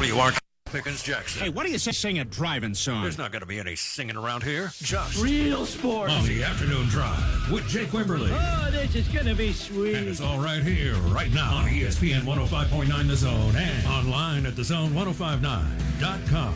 WR Pickens Jackson. Hey, what do you say sing a driving song? There's not going to be any singing around here. Just real sports. On the afternoon drive with Jake Wimberly. Oh, this is going to be sweet. And it's all right here, right now on ESPN 105.9 The Zone and online at thezone1059.com.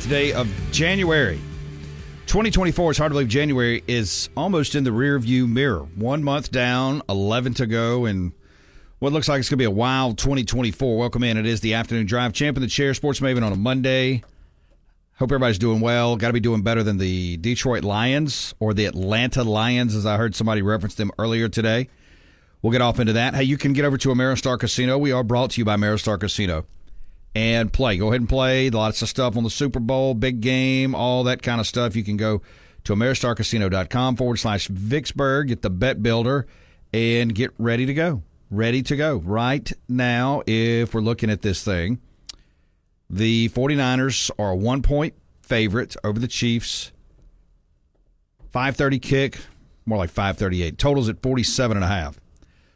Day of January 2024. It's hard to believe January is almost in the rear view mirror. 1 month down, 11 to go, and what looks like it's going to be a wild 2024. Welcome in. It is the afternoon drive. Champ in the chair, Sports Maven on a Monday. Hope everybody's doing well. Got to be doing better than the Detroit Lions or the Atlanta Lions, as I heard somebody reference them earlier today. We'll get off into that. Hey, you can get over to Ameristar Casino. We are brought to you by Ameristar Casino. And play. Go ahead and play. Lots of stuff on the Super Bowl, big game, all that kind of stuff. You can go to AmeristarCasino.com/Vicksburg, get the bet builder, and get ready to go. Ready to go. Right now, if we're looking at this thing, the 49ers are a 1-point favorite over the Chiefs. 5:30 kick, more like 5:38. Totals at 47.5.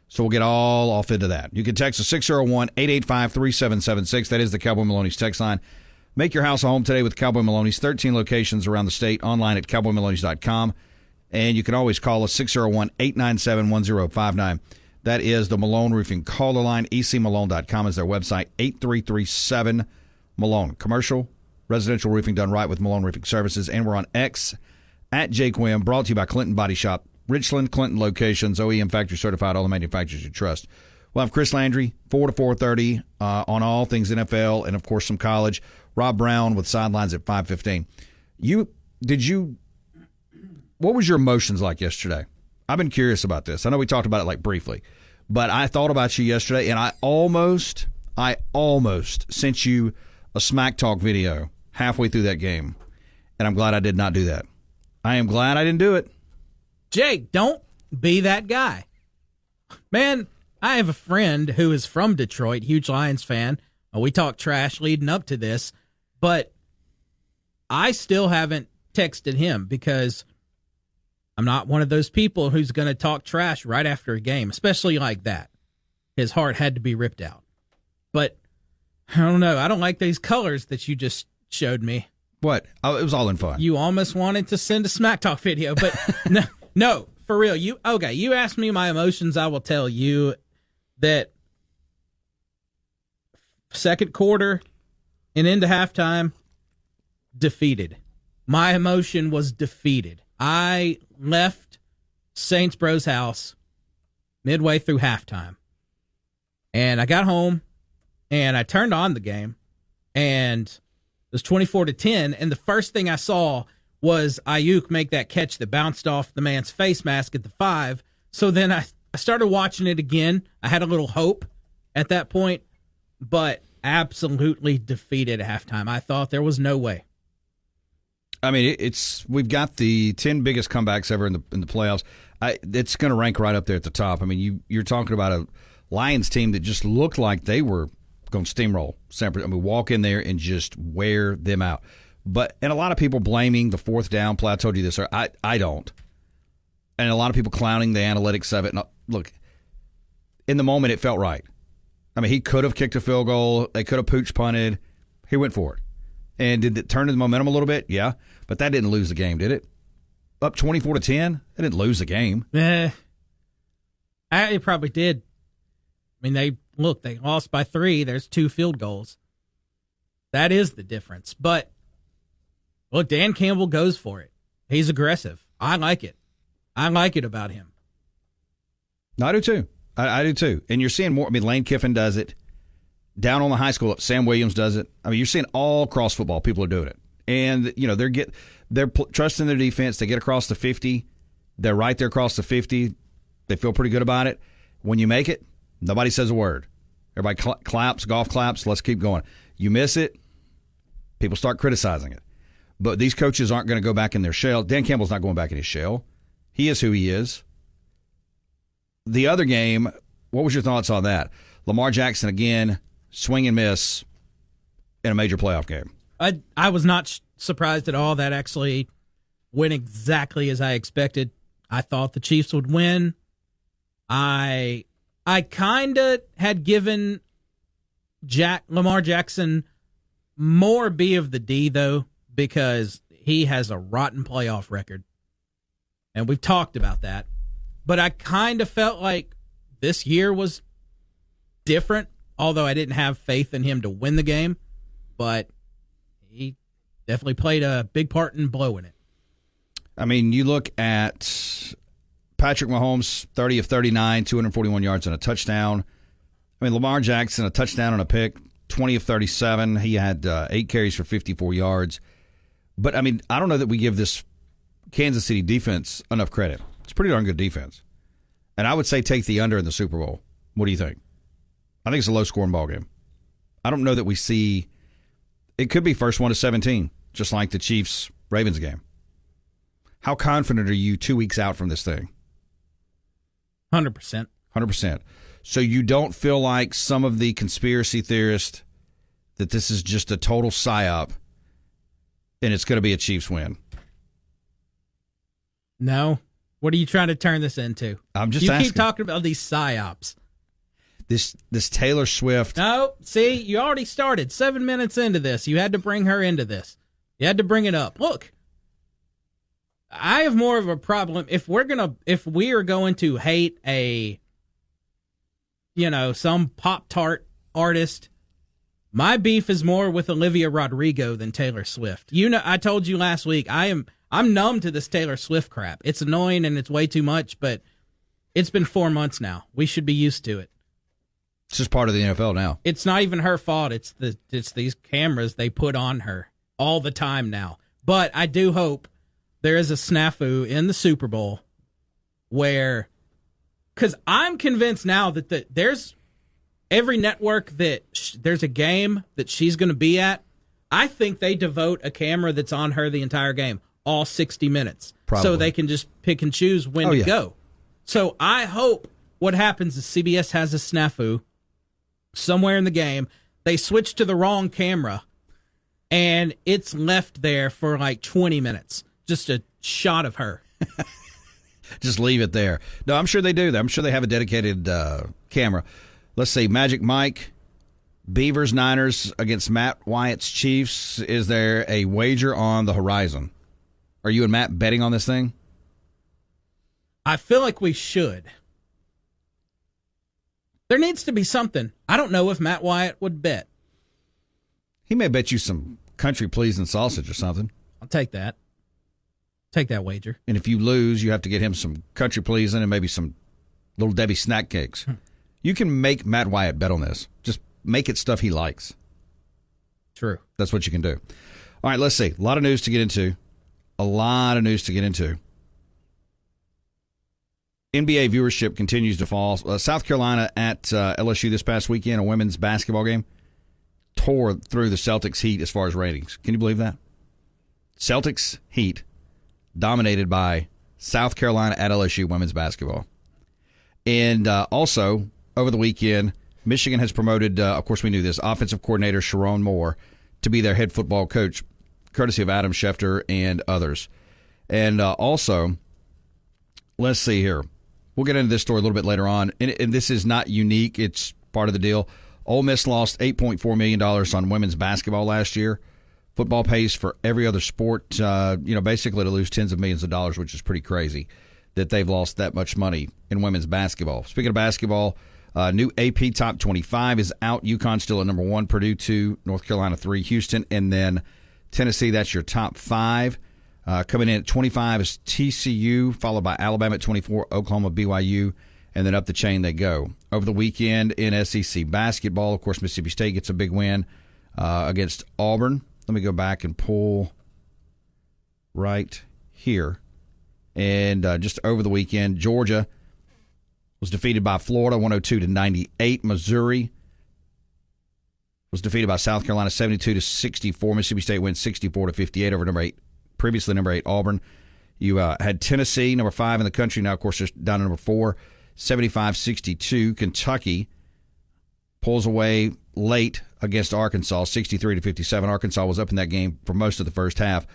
So we'll get all off into that. You can text us 601-885-3776. That is the Cowboy Maloney's text line. Make your house a home today with Cowboy Maloney's. 13 locations around the state, online at cowboymaloney's.com. And you can always call us 601-897-1059. That is the Malone Roofing caller line. ecmalone.com is their website, 8337-MALONE. Commercial, residential roofing done right with Malone Roofing Services. And we're on X at Jake Wim, brought to you by Clinton Body Shop. Richland, Clinton locations, OEM factory certified, all the manufacturers you trust. We'll have Chris Landry, 4 to 4:30 on all things NFL and, of course, some college. Rob Browne with sidelines at 5:15. What was your emotions like yesterday? I've been curious about this. I know we talked about it like briefly, but I thought about you yesterday, and I almost sent you a smack talk video halfway through that game, and I'm glad I did not do that. I am glad I didn't do it. Jake, don't be that guy. Man, I have a friend who is from Detroit, huge Lions fan. We talked trash leading up to this, but I still haven't texted him because I'm not one of those people who's going to talk trash right after a game, especially like that. His heart had to be ripped out. But I don't know. I don't like these colors that you just showed me. What? Oh, it was all in fun. You almost wanted to send a smack talk video, but no. No, for real. You asked me my emotions. I will tell you that second quarter and into halftime, defeated. My emotion was defeated. I left Saints Bro's house midway through halftime. And I got home and I turned on the game and it was 24-10. And the first thing I saw was Ayuk make that catch that bounced off the man's face mask at the 5. So then I started watching it again. I had a little hope at that point, but absolutely defeated at halftime. I thought there was no way. I mean, we've got the 10 biggest comebacks ever in the playoffs. It's going to rank right up there at the top. I mean, you're talking about a Lions team that just looked like they were going to steamroll Sanford. I mean, walk in there and just wear them out. And a lot of people blaming the fourth down play. I told you this. I don't. And a lot of people clowning the analytics of it. And look, in the moment, it felt right. I mean, he could have kicked a field goal. They could have pooch punted. He went for it. And did it turn the momentum a little bit? Yeah. But that didn't lose the game, did it? Up 24-10? They didn't lose the game. It probably did. I mean, they lost by 3. There's 2 field goals. That is the difference. But look, Dan Campbell goes for it. He's aggressive. I like it. I like it about him. I do too. I do too. And you're seeing more. I mean, Lane Kiffin does it. Down on the high school, Sam Williams does it. I mean, you're seeing all across football, people are doing it. And, they're trusting their defense. They get across the 50. They're right there across the 50. They feel pretty good about it. When you make it, nobody says a word. Everybody claps, golf claps. Let's keep going. You miss it, people start criticizing it. But these coaches aren't going to go back in their shell. Dan Campbell's not going back in his shell. He is who he is. The other game, what was your thoughts on that? Lamar Jackson again, swing and miss in a major playoff game. I was not surprised at all. That actually went exactly as I expected. I thought the Chiefs would win. I kind of had given Lamar Jackson more B of the D, though, because he has a rotten playoff record. And we've talked about that. But I kind of felt like this year was different, although I didn't have faith in him to win the game. But he definitely played a big part in blowing it. I mean, you look at Patrick Mahomes, 30 of 39, 241 yards and a touchdown. I mean, Lamar Jackson, a touchdown and a pick, 20 of 37. He had 8 carries for 54 yards. But, I mean, I don't know that we give this Kansas City defense enough credit. It's pretty darn good defense. And I would say take the under in the Super Bowl. What do you think? I think it's a low-scoring ball game. I don't know that we see – it could be first one to 17, just like the Chiefs-Ravens game. How confident are you 2 weeks out from this thing? 100%. 100%. So you don't feel like some of the conspiracy theorists that this is just a total psyop and it's going to be a Chiefs win? No. What are you trying to turn this into? I'm just asking. You keep talking about these psyops. This Taylor Swift. No, see, you already started 7 minutes into this. You had to bring her into this. You had to bring it up. Look, I have more of a problem if we are going to hate some Pop-Tart artist. My beef is more with Olivia Rodrigo than Taylor Swift. I told you last week I'm numb to this Taylor Swift crap. It's annoying and it's way too much, but it's been 4 months now. We should be used to it. It's just part of the NFL now. It's not even her fault. It's these cameras they put on her all the time now. But I do hope there is a snafu in the Super Bowl where, because I'm convinced now that there's every network that there's a game that she's going to be at. I think they devote a camera that's on her the entire game, all 60 minutes. Probably. So they can just pick and choose when to go. So I hope what happens is CBS has a snafu somewhere in the game. They switch to the wrong camera, and it's left there for like 20 minutes. Just a shot of her. Just leave it there. No, I'm sure they do. I'm sure they have a dedicated camera. Let's see, Magic Mike, Beavers Niners against Matt Wyatt's Chiefs. Is there a wager on the horizon? Are you and Matt betting on this thing? I feel like we should. There needs to be something. I don't know if Matt Wyatt would bet. He may bet you some country pleasing sausage or something. I'll take that. Take that wager. And if you lose, you have to get him some country pleasing and maybe some Little Debbie snack cakes. You can make Matt Wyatt bet on this. Just make it stuff he likes. True. That's what you can do. All right, let's see. A lot of news to get into. NBA viewership continues to fall. South Carolina at LSU this past weekend, a women's basketball game, tore through the Celtics Heat as far as ratings. Can you believe that? Celtics Heat dominated by South Carolina at LSU women's basketball. And also, over the weekend, Michigan has promoted, of course we knew this, offensive coordinator Sharon Moore to be their head football coach, courtesy of Adam Schefter and others. And also, let's see here. We'll get into this story a little bit later on. And this is not unique. It's part of the deal. Ole Miss lost $8.4 million on women's basketball last year. Football pays for every other sport, basically to lose tens of millions of dollars, which is pretty crazy that they've lost that much money in women's basketball. Speaking of basketball, new AP Top 25 is out. UConn still at number 1, Purdue 2, North Carolina 3, Houston, and then Tennessee. That's your top 5. Coming in at 25 is TCU, followed by Alabama at 24, Oklahoma, BYU and then up the chain they go. Over the weekend in SEC basketball, of course, Mississippi State gets a big win against Auburn. Let me go back and pull right here. And just over the weekend, Georgia was defeated by Florida 102-98. Missouri was defeated by South Carolina 72-64. Mississippi State wins 64-58 over previously number 8 Auburn. You had Tennessee, number 5 in the country. Now, of course, they're down to number 4, 75-62. Kentucky pulls away late against Arkansas, 63-57. Arkansas was up in that game for most of the first half.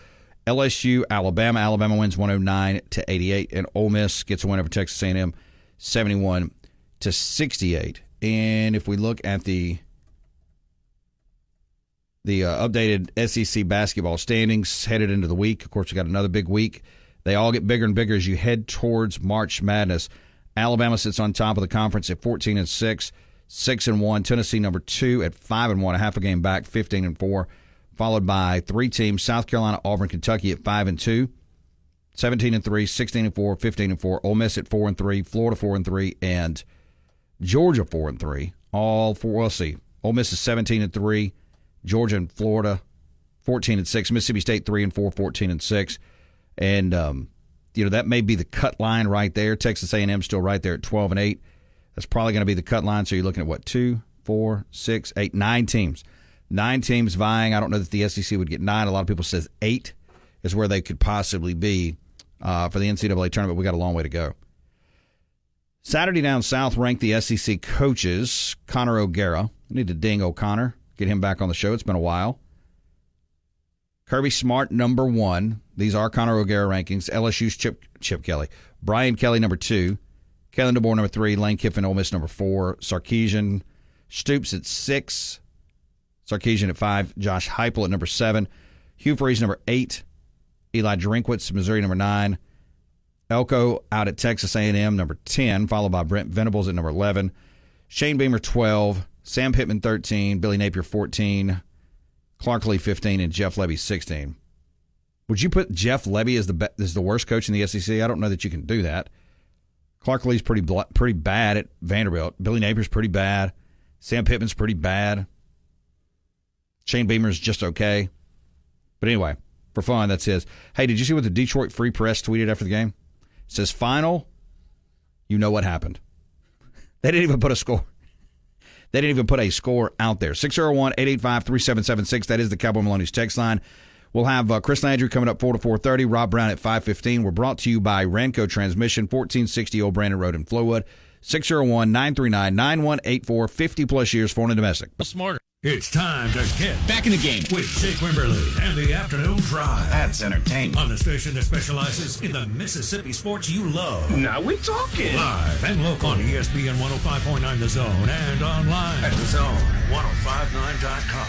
LSU, Alabama. Alabama wins 109-88, and Ole Miss gets a win over Texas A&M, 71-68. And if we look at the updated SEC basketball standings headed into the week, of course, we got another big week. They all get bigger and bigger as you head towards March Madness. Alabama sits on top of the conference at 14-6, 6-1. Tennessee number 2 at 5-1, a half a game back, 15-4. Followed by 3 teams: South Carolina, Auburn, Kentucky at 5-2, 17-3, 16-4, 15-4. Ole Miss at 4-3, Florida 4-3, and Georgia 4-3. All four. We'll see. Ole Miss is 17-3. Georgia and Florida 14-6. Mississippi State 3-4, 14-6. And that may be the cut line right there. Texas A&M still right there at 12-8. That's probably going to be the cut line. So you're looking at what, 2, 4, 6, 8, 9 teams. 9 teams vying. I don't know that the SEC would get 9. A lot of people says 8 is where they could possibly be for the NCAA tournament. We got a long way to go. Saturday down south ranked the SEC coaches. Connor O'Gara. I need to ding O'Connor. Get him back on the show. It's been a while. Kirby Smart, number 1. These are Connor O'Gara rankings. LSU's Chip Kelly. Brian Kelly, number 2. Kellen DeBoer, number 3. Lane Kiffin, Ole Miss, number 4. Sarkisian, Stoops at 6. Sarkisian at 5. Josh Heupel at number 7. Hugh Freeze, number 8. Eli Drinkwitz, Missouri, number 9. Elko out at Texas A&M, number 10, followed by Brent Venables at number 11. Shane Beamer, 12. Sam Pittman, 13. Billy Napier, 14. Clark Lee, 15. And Jeff Lebby, 16. Would you put Jeff Lebby as the worst coach in the SEC? I don't know that you can do that. Clark Lee's pretty bad at Vanderbilt. Billy Napier's pretty bad. Sam Pittman's pretty bad. Shane Beamer's just okay. But anyway, for fun, that's his. Hey, did you see what the Detroit Free Press tweeted after the game? It says, final, you know what happened. They didn't even put a score. They didn't even put a score out there. 601-885-3776. That is the Cowboy Maloney's text line. We'll have Chris Landry coming up 4 to 4:30. Rob Browne at 5:15. We're brought to you by Ranco Transmission, 1460 Old Brandon Road in Flowood. 601-939-9184. 50-plus years foreign and domestic. Smarter. It's time to get Back in the game. with Jake Wimberly and the Afternoon Drive. That's entertainment. On the station that specializes in the Mississippi sports you love. Now we talking. Live and local on ESPN 105.9 The Zone and online at thezone1059.com.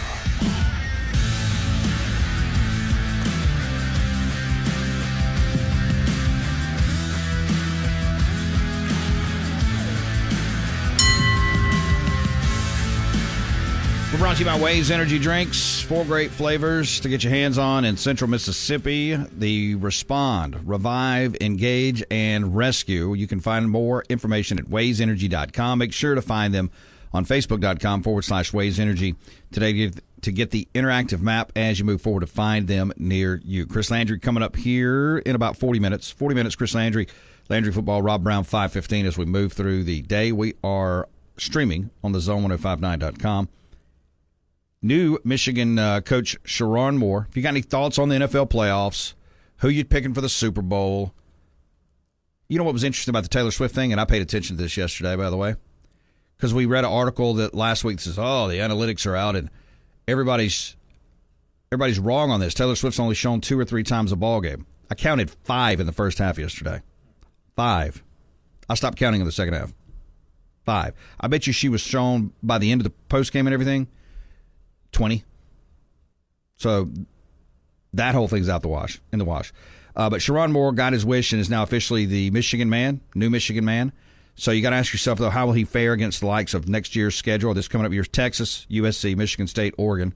We're brought to you by Waze Energy Drinks. 4 great flavors to get your hands on in central Mississippi. The Respond, Revive, Engage, and Rescue. You can find more information at wazeenergy.com. Make sure to find them on facebook.com/Waze Energy today to get the interactive map as you move forward to find them near you. Chris Landry coming up here in about 40 minutes. 40 minutes, Chris Landry. Landry Football, Rob Browne, 5:15 as we move through the day. We are streaming on the zone1059.com. New Michigan coach Sharon Moore. If you got any thoughts on the NFL playoffs, who you picking for the Super Bowl? You know what was interesting about the Taylor Swift thing, and I paid attention to this yesterday, by the way, because we read an article that last week that says, "Oh, the analytics are out and everybody's wrong on this. Taylor Swift's only shown 2 or 3 times a ball game." I counted 5 in the first half yesterday. 5. I stopped counting in the second half. 5. I bet you she was shown by the end of the post game and everything 20. So that whole thing's out in the wash. But Sharon Moore got his wish and is now officially the Michigan man, new Michigan man. So you got to ask yourself, though, how will he fare against the likes of next year's schedule? This coming up year's Texas, USC, Michigan State, Oregon,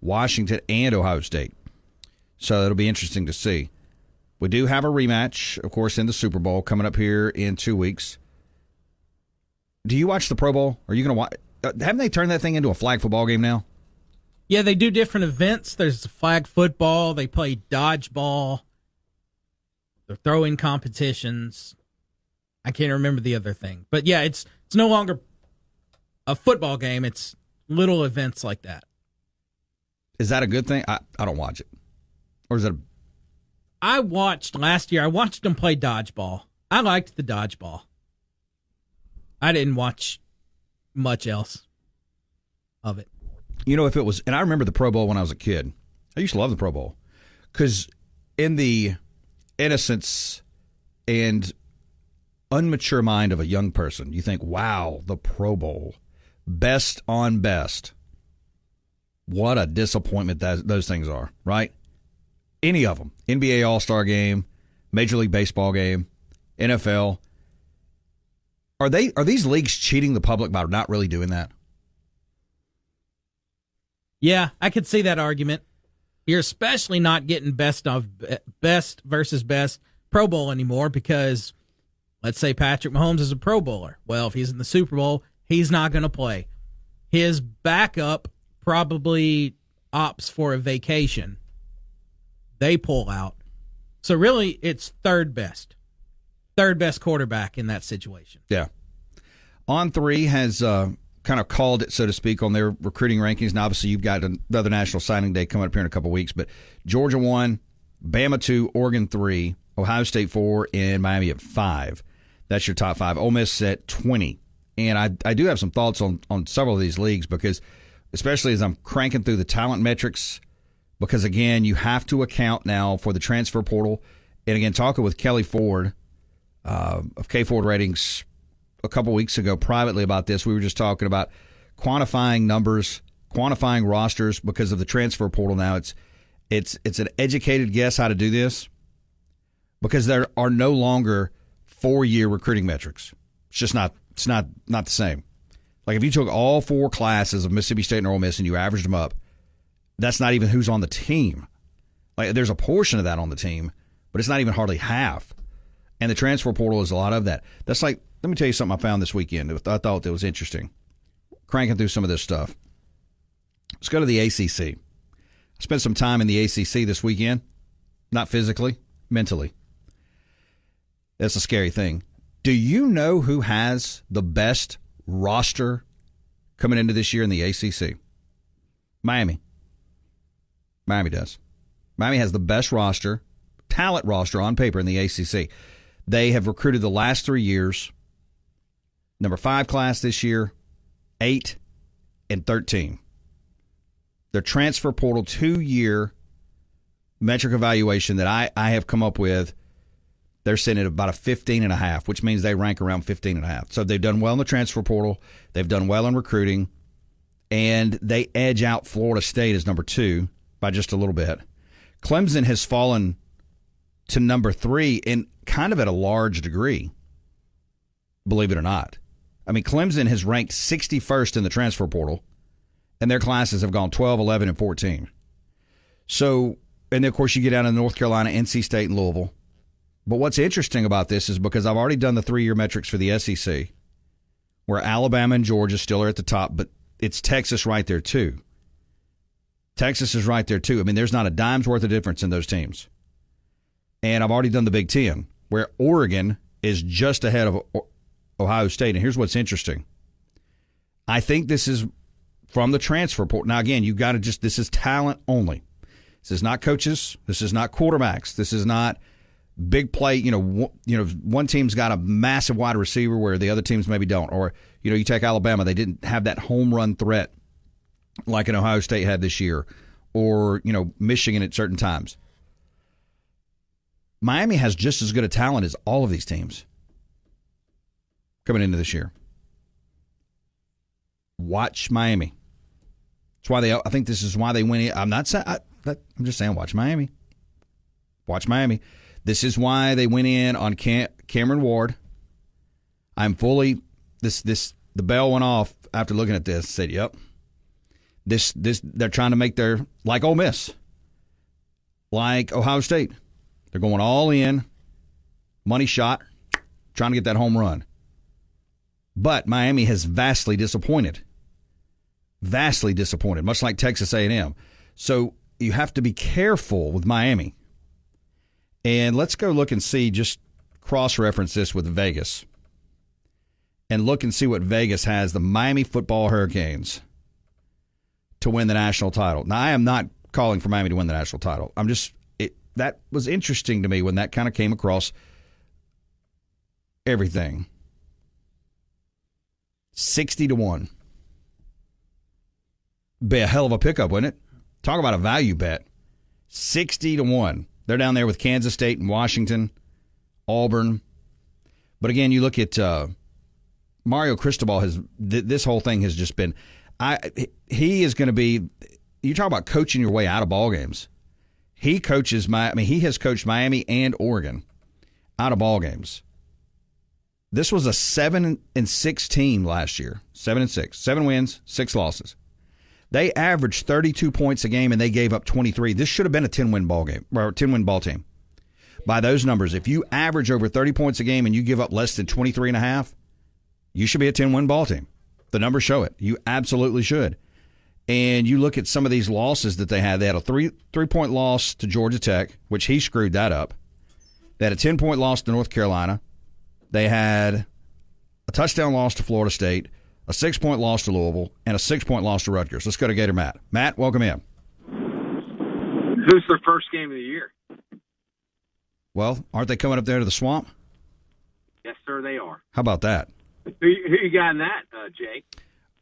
Washington, and Ohio State. So it'll be interesting to see. We do have a rematch, of course, in the Super Bowl coming up here in 2 weeks. Do you watch the Pro Bowl? Are you going to watch? Haven't they turned that thing into a flag football game now? Yeah, they do different events. There's flag football. They play dodgeball. They're throwing competitions. I can't remember the other thing. But yeah, it's no longer a football game. It's little events like that. Is that a good thing? I don't watch it. Or is that I watched last year. I watched them play dodgeball. I liked the dodgeball. I didn't watch much else of it. You know, if it was, and I remember the Pro Bowl when I was a kid. I used to love the Pro Bowl because in the innocence and unmature mind of a young person, you think, wow, the Pro Bowl, best on best. What a disappointment those things are, right? Any of them. NBA All-Star Game, Major League Baseball game, NFL. Are these leagues cheating the public by not really doing that? Yeah, I could see that argument. You're especially not getting best versus best Pro Bowl anymore because let's say Patrick Mahomes is a Pro Bowler. Well, if he's in the Super Bowl, he's not going to play. His backup probably opts for a vacation. They pull out. So really, it's third best quarterback in that situation. Yeah. On3 has kind of called it, so to speak, on their recruiting rankings. Now, obviously, you've got another National Signing Day coming up here in a couple weeks, but Georgia 1, Bama 2, Oregon 3, Ohio State 4, and Miami at 5. That's your top 5. Ole Miss at 20. And I do have some thoughts on several of these leagues because, especially as I'm cranking through the talent metrics, because, again, you have to account now for the transfer portal. And, again, talking with Kelly Ford of K Ford Ratings a couple weeks ago privately about this, we were just talking about quantifying numbers, quantifying rosters because of the transfer portal now. It's an educated guess how to do this because there are no longer 4-year recruiting metrics. It's just not the same. Like if you took all 4 classes of Mississippi State and Ole Miss and you averaged them up, that's not even who's on the team. Like there's a portion of that on the team, but it's not even hardly half. And the transfer portal is a lot of that. That's like, let me tell you something I found this weekend. I thought that was interesting. Cranking through some of this stuff. Let's go to the ACC. I spent some time in the ACC this weekend. Not physically, mentally. That's a scary thing. Do you know who has the best roster coming into this year in the ACC? Miami. Miami does. Miami has the best roster, talent roster on paper in the ACC. They have recruited the last 3 years. Number 5 class this year, 8 and 13. Their transfer portal 2-year metric evaluation that I have come up with, they're sitting at about a 15.5, which means they rank around 15.5. So they've done well in the transfer portal. They've done well in recruiting. And they edge out Florida State as number 2 by just a little bit. Clemson has fallen to number 3 in kind of at a large degree, believe it or not. I mean, Clemson has ranked 61st in the transfer portal, and their classes have gone 12, 11, and 14. So, and then, of course, you get down to North Carolina, NC State, and Louisville. But what's interesting about this is because I've already done the 3-year metrics for the SEC, where Alabama and Georgia still are at the top, but it's Texas right there, too. Texas is right there, too. I mean, there's not a dime's worth of difference in those teams. And I've already done the Big Ten, where Oregon is just ahead of Ohio State. And here's what's interesting. I think this is from the transfer portal. Now, again, you've got to this is talent only. This is not coaches. This is not quarterbacks. This is not big play. One team's got a massive wide receiver where the other teams maybe don't. Or, you take Alabama. They didn't have that home run threat like an Ohio State had this year. Or, Michigan at certain times. Miami has just as good a talent as all of these teams coming into this year. Watch Miami. That's why I think this is why they win. I'm just saying, watch Miami. Watch Miami. This is why they went in on Cameron Ward. I'm fully the bell went off after looking at this. Said, "Yep, this they're trying to make their like Ole Miss, like Ohio State. They're going all in, money shot, trying to get that home run." But Miami has vastly disappointed. Vastly disappointed, much like Texas A&M. So you have to be careful with Miami. And let's go look and see, just cross-reference this with Vegas. And look and see what Vegas has, the Miami football Hurricanes, to win the national title. Now, I am not calling for Miami to win the national title. That was interesting to me when that kind of came across everything. 60-1. Be a hell of a pickup, wouldn't it? Talk about a value bet. 60-1. They're down there with Kansas State and Washington, Auburn. But again, you look at Mario Cristobal. This whole thing has just been. He is going to be. You talk about coaching your way out of ball games. He has coached Miami and Oregon out of ball games. This was a 7-6 team last year. 7-6, 7 wins, 6 losses. They averaged 32 points a game and they gave up 23. This should have been a 10-win ball game or 10-win ball team. By those numbers, if you average over 30 points a game and you give up less than 23.5, you should be a 10-win ball team. The numbers show it. You absolutely should. And you look at some of these losses that they had. They had a three-point loss to Georgia Tech, which he screwed that up. They had a 10-point loss to North Carolina. They had a touchdown loss to Florida State, a 6-point loss to Louisville, and a 6-point loss to Rutgers. Let's go to Gator Matt. Matt, welcome in. Who's their first game of the year? Well, aren't they coming up there to the Swamp? Yes, sir, they are. How about that? Who you got in that, Jake?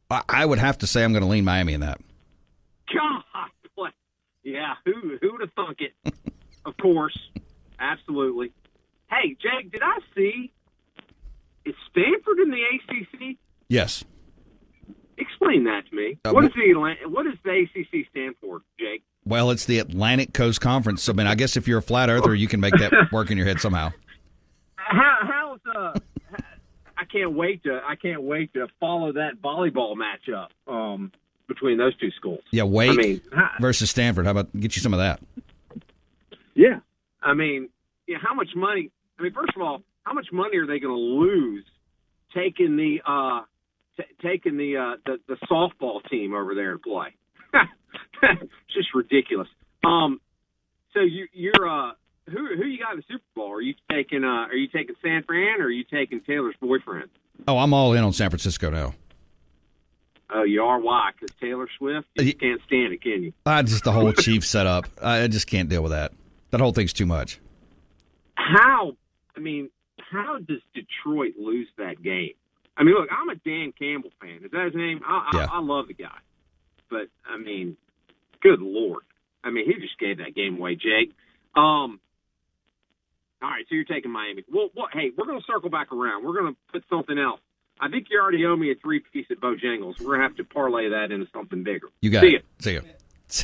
I would have to say I'm going to lean Miami in that. God, what? Yeah, who would have thunk it? Of course, absolutely. Hey, Jake, did I see? Is Stanford in the ACC? Yes. Explain that to me. What does the ACC stand for, Jake? Well, it's the Atlantic Coast Conference. I mean, I guess if you're a flat earther, you can make that work in your head somehow. How's I can't wait to follow that volleyball matchup between those two schools. Yeah, Wake versus Stanford. How about get you some of that? Yeah, I mean, how much money? I mean, first of all, how much money are they going to lose taking the softball team over there to play? It's just ridiculous. So you're who you got in the Super Bowl? Are you taking San Fran or are you taking Taylor's boyfriend? Oh, I'm all in on San Francisco now. Oh, you are? Why? Because Taylor Swift? You can't stand it, can you? Just the whole Chiefs setup. I just can't deal with that. That whole thing's too much. How does Detroit lose that game? I mean, look, I'm a Dan Campbell fan. Is that his name? I love the guy. But, I mean, good Lord. I mean, he just gave that game away, Jake. All right, so you're taking Miami. Well, hey, we're going to circle back around. We're going to put something else. I think you already owe me a 3-piece at Bojangles. We're going to have to parlay that into something bigger. You got it. See you.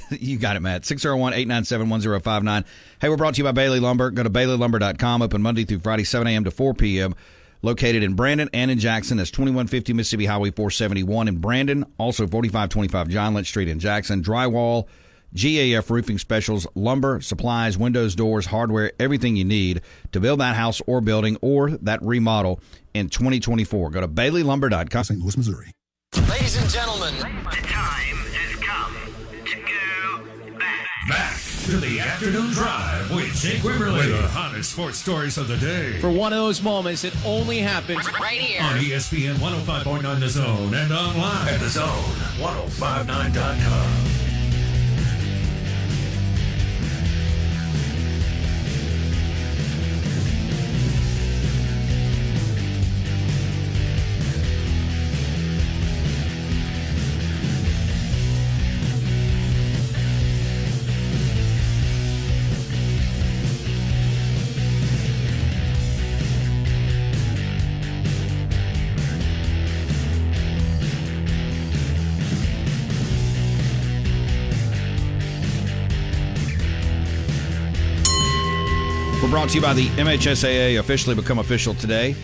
You got it, Matt. 601-897-1059. Hey, we're brought to you by Bailey Lumber. Go to BaileyLumber.com. Open Monday through Friday, 7 a.m. to 4 p.m. Located in Brandon and in Jackson. That's 2150 Mississippi Highway 471 in Brandon. Also 4525 John Lynch Street in Jackson. Drywall, GAF roofing specials, lumber, supplies, windows, doors, hardware, everything you need to build that house or building or that remodel in 2024. Go to BaileyLumber.com. St. Louis, Missouri. Ladies and gentlemen, the time has come to go Back to the afternoon drive with Jake Wimberly. With the hottest sports stories of the day. For one of those moments, it only happens right here On ESPN 105.9 The Zone and online at thezone1059.com. Brought to you by the MHSAA, officially become official today.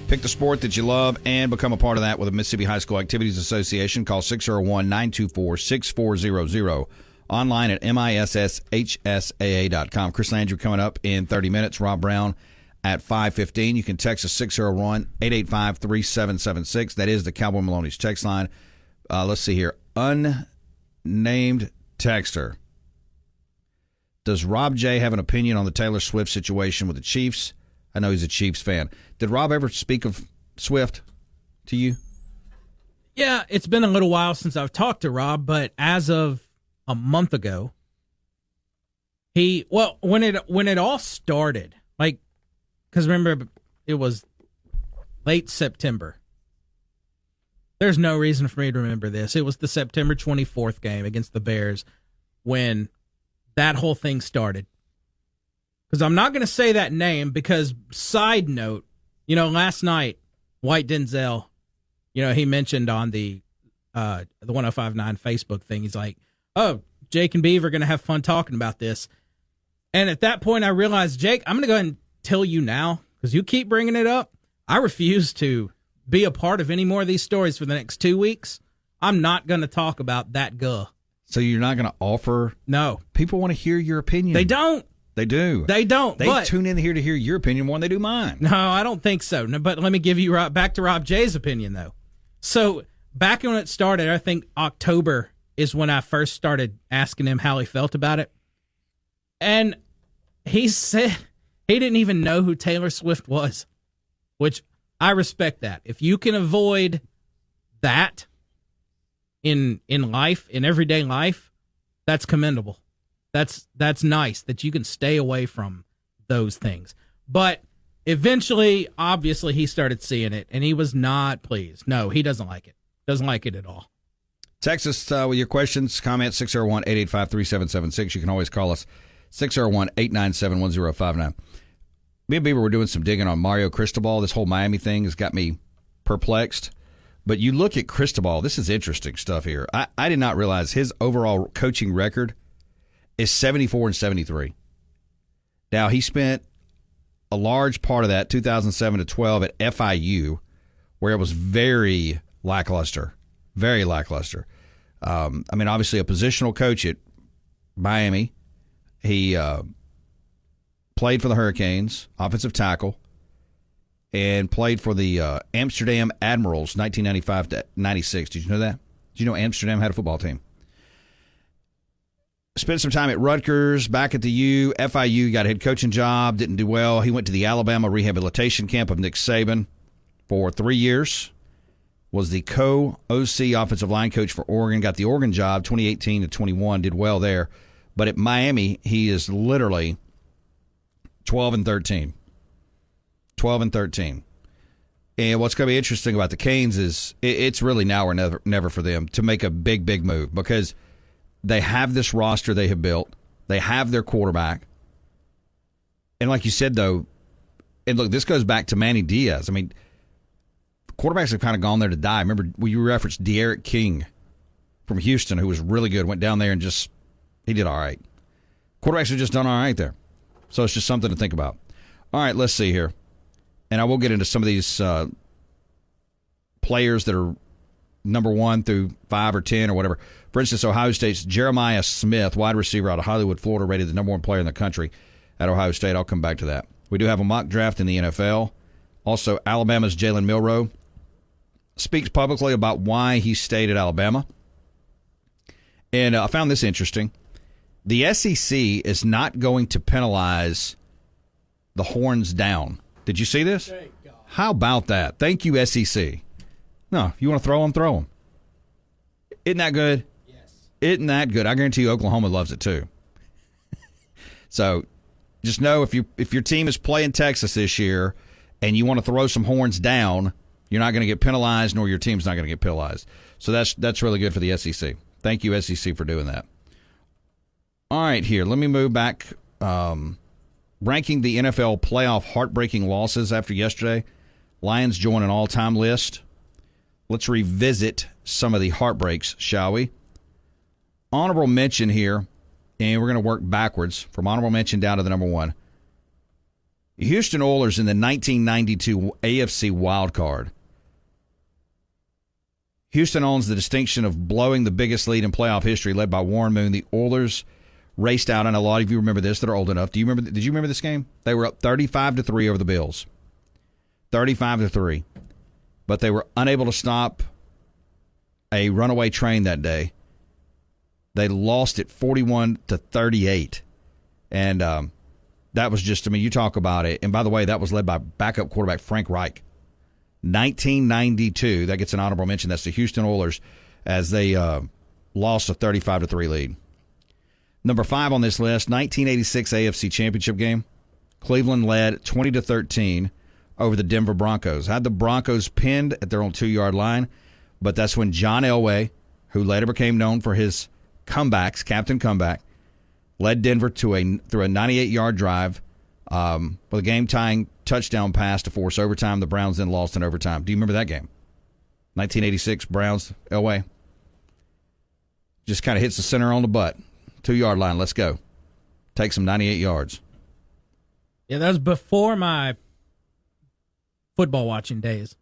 Pick the sport that you love and become a part of that with the Mississippi High School Activities Association. Call 601-924-6400. Online at MISSHSAA.com. Chris Landry coming up in 30 minutes. Rob Browne at 5:15. You can text us 601-885-3776. That is the Cowboy Maloney's text line. Let's see here. Unnamed texter. Does Rob J. have an opinion on the Taylor Swift situation with the Chiefs? I know he's a Chiefs fan. Did Rob ever speak of Swift to you? Yeah, it's been a little while since I've talked to Rob, but as of a month ago, when it all started, like, because remember, it was late September. There's no reason for me to remember this. It was the September 24th game against the Bears when that whole thing started. Because I'm not going to say that name because, side note, last night, White Denzel, he mentioned on the 1059 Facebook thing, he's like, oh, Jake and Beaver are going to have fun talking about this. And at that point, I realized, Jake, I'm going to go ahead and tell you now, because you keep bringing it up. I refuse to be a part of any more of these stories for the next 2 weeks. I'm not going to talk about that guh. So you're not going to offer? No. People want to hear your opinion. They don't. They do. They don't. They tune in here to hear your opinion more than they do mine. No, I don't think so. No, but let me give you back to Rob J's opinion, though. So back when it started, I think October is when I first started asking him how he felt about it. And he said he didn't even know who Taylor Swift was, which I respect that. If you can avoid that in life, in everyday life, that's commendable. That's nice that you can stay away from those things. But eventually, obviously, he started seeing it, and he was not pleased. No, he doesn't like it. Doesn't like it at all. Text us with your questions, comments, 601-885-3776. You can always call us, 601-897-1059. Me and Bieber were doing some digging on Mario Cristobal. This whole Miami thing has got me perplexed. But you look at Cristobal, this is interesting stuff here. I did not realize his overall coaching record is 74-73. Now, he spent a large part of that, 2007 to 12, at FIU, where it was very lackluster. Very lackluster. Obviously a positional coach at Miami. He played for the Hurricanes, offensive tackle, and played for the Amsterdam Admirals, 1995 to 96. Did you know that? Did you know Amsterdam had a football team? Spent some time at Rutgers, back at the U. FIU, got a head coaching job, didn't do well. He went to the Alabama rehabilitation camp of Nick Saban for 3 years. Was the co-OC offensive line coach for Oregon, got the Oregon job 2018 to 21, did well there. But at Miami, he is literally 12-13. 12-13. And what's going to be interesting about the Canes is it's really now or never for them to make a big, big move because they have this roster they have built. They have their quarterback. And like you said, though, and look, this goes back to Manny Diaz. I mean, quarterbacks have kind of gone there to die. Remember, you referenced De'Aaron King from Houston, who was really good, went down there and he did all right. Quarterbacks have just done all right there. So it's just something to think about. All right, let's see here. And I will get into some of these players that are number 1 through 5 or 10 or whatever. For instance, Ohio State's Jeremiah Smith, wide receiver out of Hollywood, Florida, rated the number 1 player in the country at Ohio State. I'll come back to that. We do have a mock draft in the NFL. Also, Alabama's Jalen Milroe speaks publicly about why he stayed at Alabama. And I found this interesting. The SEC is not going to penalize the horns down. Did you see this? How about that? Thank you, SEC. No, if you want to throw them, throw them. Isn't that good? Yes. Isn't that good? I guarantee you Oklahoma loves it too. So just know if your team is playing Texas this year and you want to throw some horns down, you're not going to get penalized, nor your team's not going to get penalized. So that's really good for the SEC. Thank you, SEC, for doing that. All right, here. Let me move back. Ranking the NFL playoff heartbreaking losses after yesterday. Lions join an all-time list. Let's revisit some of the heartbreaks, shall we? Honorable mention here, and we're going to work backwards from honorable mention down to the number 1. Houston Oilers in the 1992 AFC wild card. Houston owns the distinction of blowing the biggest lead in playoff history, led by Warren Moon. The Oilers raced out, and a lot of you remember this that are old enough. Did you remember this game? They were up 35-3 over the Bills. 35-3. But they were unable to stop a runaway train that day. They lost it 41-38. And that was just, you talk about it. And by the way, that was led by backup quarterback Frank Reich. 1992, that gets an honorable mention. That's the Houston Oilers as they lost a 35-3 lead. Number 5 on this list, 1986 AFC Championship game. Cleveland led 20-13 over the Denver Broncos. Had the Broncos pinned at their own 2-yard line, but that's when John Elway, who later became known for his comebacks, Captain Comeback, led Denver through a 98-yard drive with a game-tying touchdown pass to force overtime. The Browns then lost in overtime. Do you remember that game? 1986 Browns, Elway. Just kind of hits the center on the butt. 2-yard line, let's go. Takes him 98 yards. Yeah, that was before my football watching days.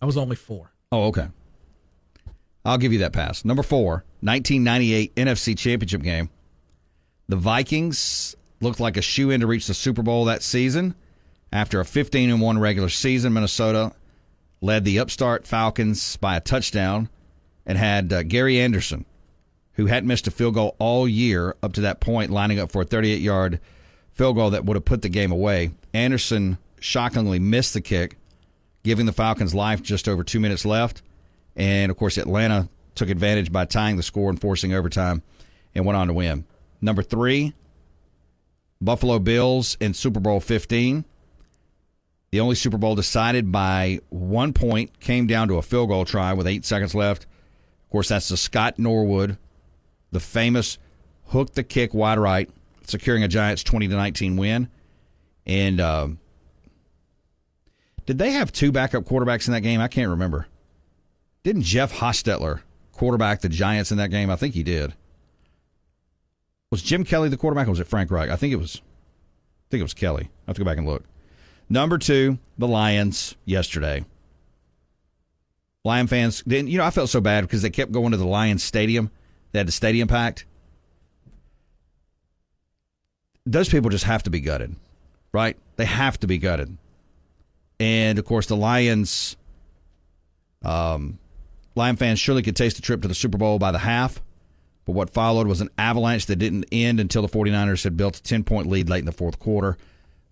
I was only 4. Oh, okay. I'll give you that pass. Number 4, 1998 NFC Championship game. The Vikings looked like a shoe-in to reach the Super Bowl that season. After a 15-1 regular season, Minnesota led the upstart Falcons by a touchdown and had Gary Anderson, who hadn't missed a field goal all year up to that point, lining up for a 38-yard field goal that would have put the game away. Anderson shockingly missed the kick, giving the Falcons life just over 2 minutes left. And, of course, Atlanta took advantage by tying the score and forcing overtime and went on to win. Number 3, Buffalo Bills in Super Bowl 15. The only Super Bowl decided by 1 point came down to a field goal try with 8 seconds left. Of course, that's the Scott Norwood, the famous hook the kick wide right, securing a Giants 20-19 win. And did they have 2 backup quarterbacks in that game? I can't remember. Didn't Jeff Hostetler quarterback the Giants in that game? I think he did. Was Jim Kelly the quarterback, or was it Frank Reich? I think it was Kelly. I have to go back and look. Number 2, the Lions yesterday. Lion fans, I felt so bad because they kept going to the Lions Stadium. They had the stadium packed. Those people just have to be gutted, right? They have to be gutted. And, of course, the Lions, Lion fans surely could taste the trip to the Super Bowl by the half. But what followed was an avalanche that didn't end until the 49ers had built a 10-point lead late in the fourth quarter.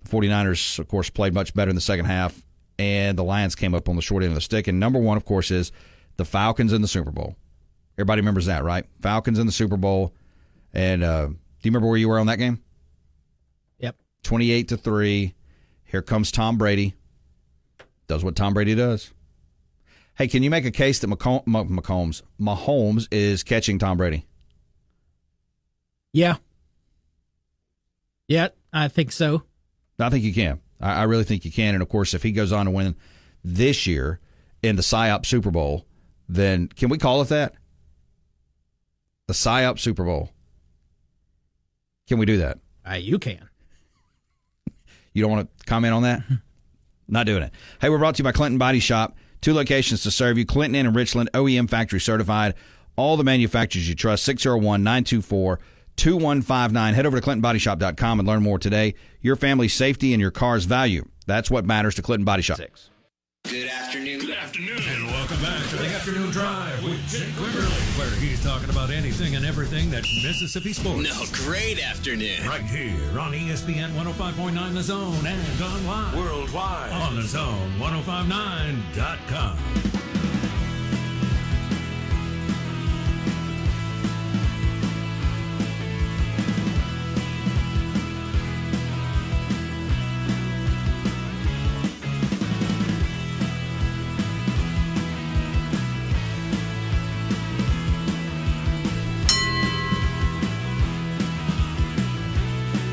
The 49ers, of course, played much better in the second half, and the Lions came up on the short end of the stick. And number 1, of course, is the Falcons in the Super Bowl. Everybody remembers that, right? Falcons in the Super Bowl. And do you remember where you were on that game? Yep. 28-3. Here comes Tom Brady. Does what Tom Brady does. Hey, can you make a case that Mahomes is catching Tom Brady? Yeah. Yeah, I think so. I think you can. I really think you can. And, of course, if he goes on to win this year in the PSYOP Super Bowl, then can we call it that? The PSYOP Super Bowl. Can we do that? You can. You don't want to comment on that? Not doing it. Hey, we're brought to you by Clinton Body Shop. 2 locations to serve you. Clinton Inn and Richland, OEM factory certified. All the manufacturers you trust. 601-924-2159. Head over to ClintonBodyShop.com and learn more today. Your family's safety and your car's value. That's what matters to Clinton Body Shop. Good afternoon. Good afternoon. And welcome back to the Afternoon Drive with Jake Wimberly, where he's talking about anything and everything that's Mississippi sports. No, great afternoon. Right here on ESPN 105.9 The Zone and online worldwide on the Zone 1059.com.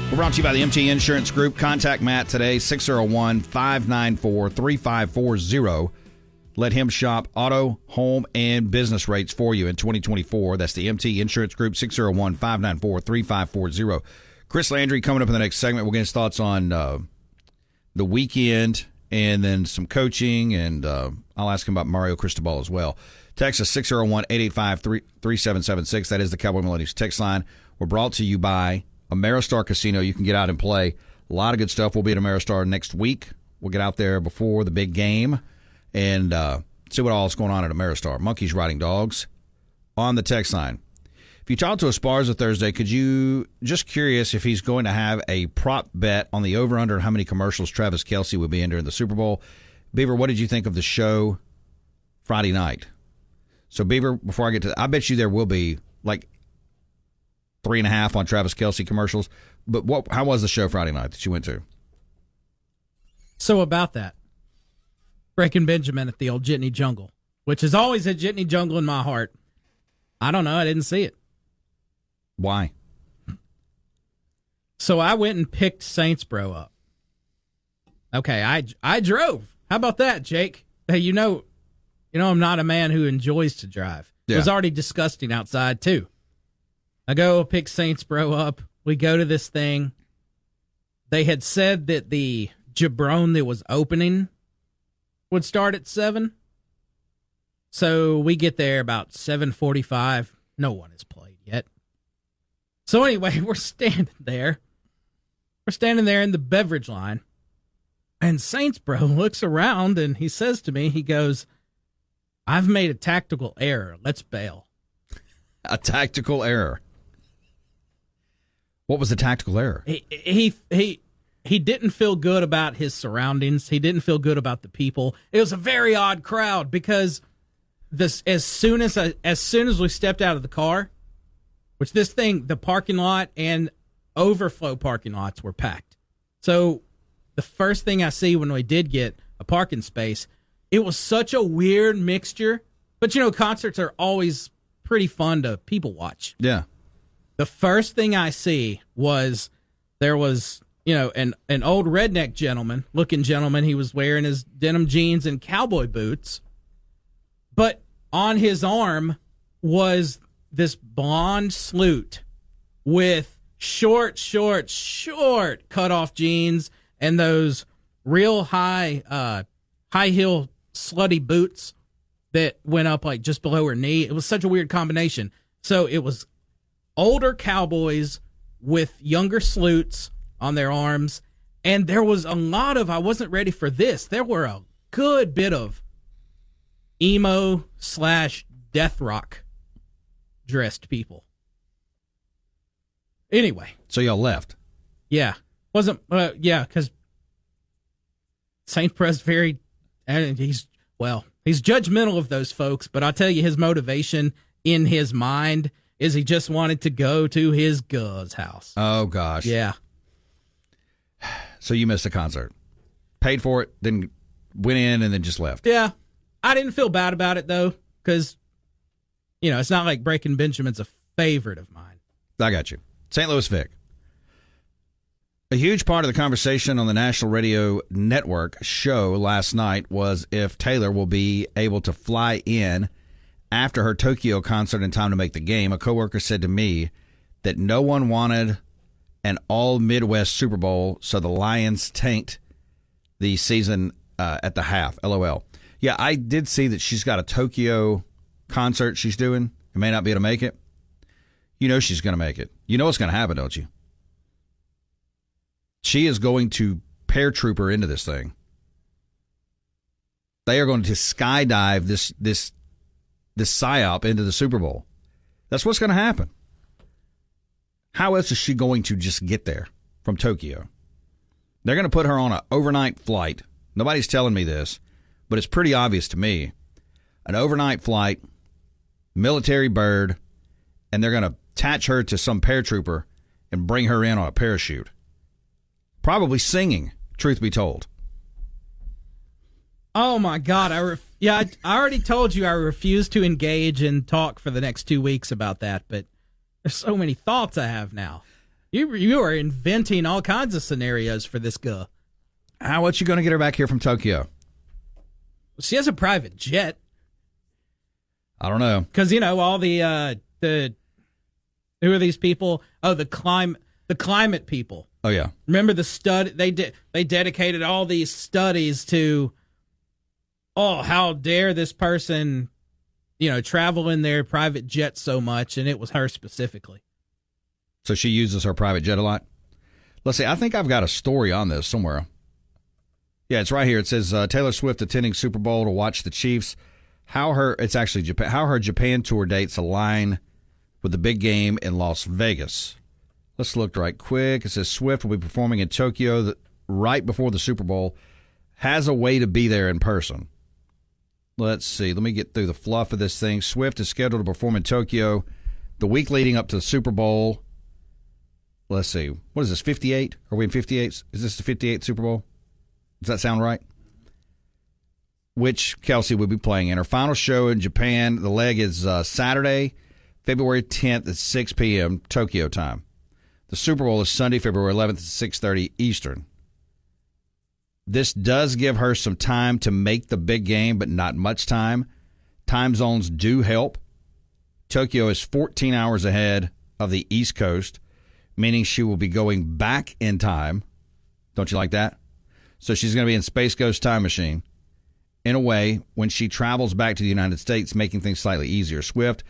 We're brought to you by the MT Insurance Group. Contact Matt today, 601-594-3540. Let him shop auto, home, and business rates for you in 2024. That's the MT Insurance Group, 601-594-3540. Chris Landry coming up in the next segment. We'll get his thoughts on the weekend and then some coaching, and I'll ask him about Mario Cristobal as well. Text us 601-885-3776. That is the Cowboy Millennials text line. We're brought to you by Ameristar Casino. You can get out and play. A lot of good stuff. We'll be at Ameristar next week. We'll get out there before the big game and see what all is going on at Ameristar. Monkeys riding dogs on the text line. If you talk to Esparza Thursday, could you, just curious if he's going to have a prop bet on the over-under and how many commercials Travis Kelce would be in during the Super Bowl. Beaver, what did you think of the show Friday night? So, Beaver, before I get to that, I bet you there will be like 3.5 on Travis Kelce commercials. But how was the show Friday night that you went to? So about that, Breaking Benjamin at the old Jitney Jungle, which is always a Jitney Jungle in my heart. I don't know. I didn't see it. Why? So I went and picked Saintsboro up. Okay, I drove. How about that, Jake? Hey, you know I'm not a man who enjoys to drive. Yeah. It was already disgusting outside, too. I go pick Saintsboro up. We go to this thing. They had said that the Browne that was opening would start at 7. So we get there about 7:45. No one has played yet. So anyway, we're standing there. We're standing there in the beverage line. And Saintsboro looks around and he says to me, he goes, "I've made a tactical error. Let's bail." A tactical error. What was the tactical error? He didn't feel good about his surroundings. He didn't feel good about the people. It was a very odd crowd because as soon as we stepped out of the car, which this thing, the parking lot and overflow parking lots were packed. So the first thing I see when we did get a parking space, it was such a weird mixture. But, concerts are always pretty fun to people watch. Yeah. The first thing I see was there was, an old redneck looking gentleman. He was wearing his denim jeans and cowboy boots. But on his arm was this blonde sloot with short cut-off jeans and those real high heel slutty boots that went up like just below her knee. It was such a weird combination. So it was older cowboys with younger sloots on their arms, and there was a lot of, I wasn't ready for this, there were a good bit of emo/death rock dressed people. Anyway. So y'all left? Yeah. Because St. Press he's judgmental of those folks, but I'll tell you his motivation in his mind is he just wanted to go to his Guz house. Oh, gosh. Yeah. So you missed a concert. Paid for it, then went in, and then just left. Yeah. I didn't feel bad about it, though, because, it's not like Breaking Benjamin's a favorite of mine. I got you. St. Louis Vic. A huge part of the conversation on the National Radio Network show last night was if Taylor will be able to fly in after her Tokyo concert in time to make the game. A coworker said to me that no one wanted an all-Midwest Super Bowl, so the Lions tanked the season at the half. LOL. Yeah, I did see that she's got a Tokyo concert she's doing. It may not be able to make it. You know she's going to make it. You know what's going to happen, don't you? She is going to paratrooper into this thing. They are going to skydive this psyop into the Super Bowl. That's what's going to happen. How else is she going to just get there from Tokyo? They're going to put her on an overnight flight. Nobody's telling me this, but it's pretty obvious to me. An overnight flight, military bird, and they're going to attach her to some paratrooper and bring her in on a parachute. Probably singing, truth be told. Oh, my God. I already told you I refuse to engage and talk for the next 2 weeks about that, but there's so many thoughts I have now. You are inventing all kinds of scenarios for this girl. How much you going to get her back here from Tokyo? She has a private jet. I don't know. Because, all the who are these people? Oh, the climate people. Oh, yeah. Remember the they dedicated all these studies to, how dare this person, travel in their private jet so much, and it was her specifically. So she uses her private jet a lot. Let's see. I think I've got a story on this somewhere. Yeah, it's right here. It says Taylor Swift attending Super Bowl to watch the Chiefs. It's actually Japan. How her Japan tour dates align with the big game in Las Vegas. Let's look right quick. It says Swift will be performing in Tokyo right before the Super Bowl. Has a way to be there in person. Let's see. Let me get through the fluff of this thing. Swift is scheduled to perform in Tokyo the week leading up to the Super Bowl. Let's see. What is this, 58? Are we in 58? Is this the 58th Super Bowl? Does that sound right? Which Kelsey will be playing in. Her final show in Japan, the leg is Saturday, February 10th at 6 p.m. Tokyo time. The Super Bowl is Sunday, February 11th at 6:30 Eastern. This does give her some time to make the big game, but not much time. Time zones do help. Tokyo is 14 hours ahead of the East Coast, meaning she will be going back in time. Don't you like that? So she's going to be in Space Ghost Time Machine. In a way, when she travels back to the United States, making things slightly easier. Swift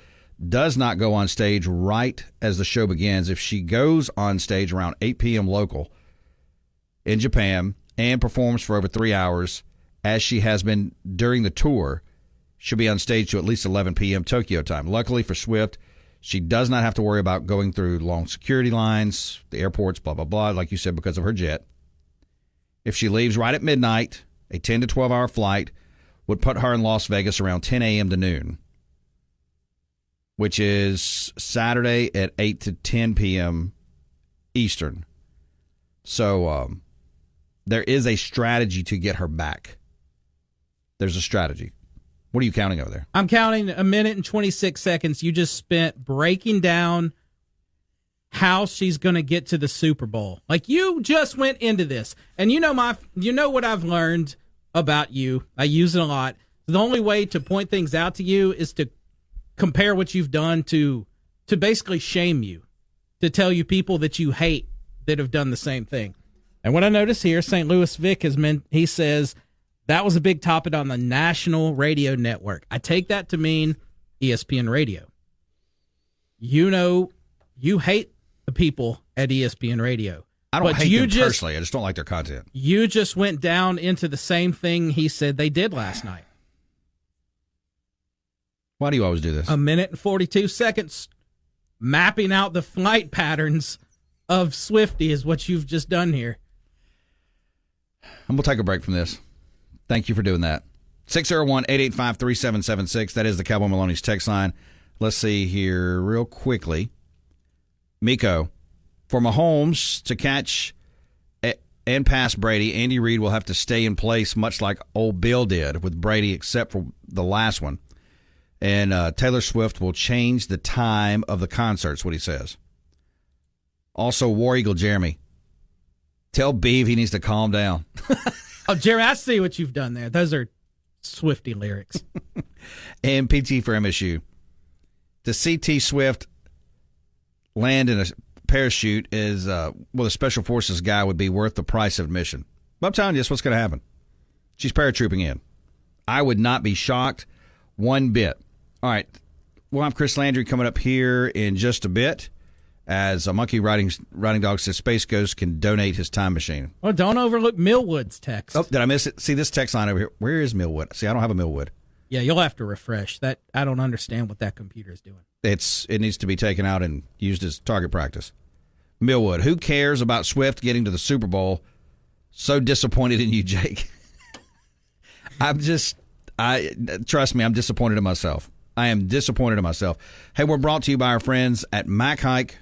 does not go on stage right as the show begins. If she goes on stage around 8 p.m. local in Japan and performs for over 3 hours, as she has been during the tour, she'll be on stage to at least 11 p.m. Tokyo time. Luckily for Swift, she does not have to worry about going through long security lines, the airports, blah, blah, blah, like you said, because of her jet. If she leaves right at midnight, a 10 to 12-hour flight would put her in Las Vegas around 10 a.m. to noon, which is Saturday at 8 to 10 p.m. Eastern. So there is a strategy to get her back. There's a strategy. What are you counting over there? I'm counting 1 minute and 26 seconds you just spent breaking down how she's going to get to the Super Bowl. Like, you just went into this. And you know what I've learned about you. I use it a lot. The only way to point things out to you is to compare what you've done to basically shame you, to tell you people that you hate that have done the same thing. And what I notice here, St. Louis Vic he says that was a big topic on the national radio network. I take that to mean ESPN Radio. You know, you hate the people at ESPN Radio. I don't hate them personally. I just don't like their content. You just went down into the same thing he said they did last night. Why do you always do this? 1 minute and 42 seconds mapping out the flight patterns of Swiftie is what you've just done here. And we'll take a break from this. Thank you for doing that. 601-885-3776. That is the Cowboy Maloney's text line. Let's see here real quickly. Miko, for Mahomes to catch and pass Brady, Andy Reid will have to stay in place much like old Bill did with Brady, except for the last one. And Taylor Swift will change the time of the concerts, what he says. Also, War Eagle Jeremy, tell Beeve he needs to calm down. Oh, Jeremy, I see what you've done there. Those are Swiftie lyrics. And PT for MSU. To see T Swift land in a parachute is, a Special Forces guy would be worth the price of admission. But I'm telling you, that's what's going to happen. She's paratrooping in. I would not be shocked one bit. All right. We'll have Chris Landry coming up here in just a bit. As a monkey riding dog says, Space Ghost can donate his time machine. Well, don't overlook Millwood's text. Oh, did I miss it? See this text line over here. Where is Millwood? See, I don't have a Millwood. Yeah, you'll have to refresh that. I don't understand what that computer is doing. It needs to be taken out and used as target practice. Millwood, who cares about Swift getting to the Super Bowl? So disappointed in you, Jake. Trust me, I'm disappointed in myself. I am disappointed in myself. Hey, we're brought to you by our friends at Mac Hike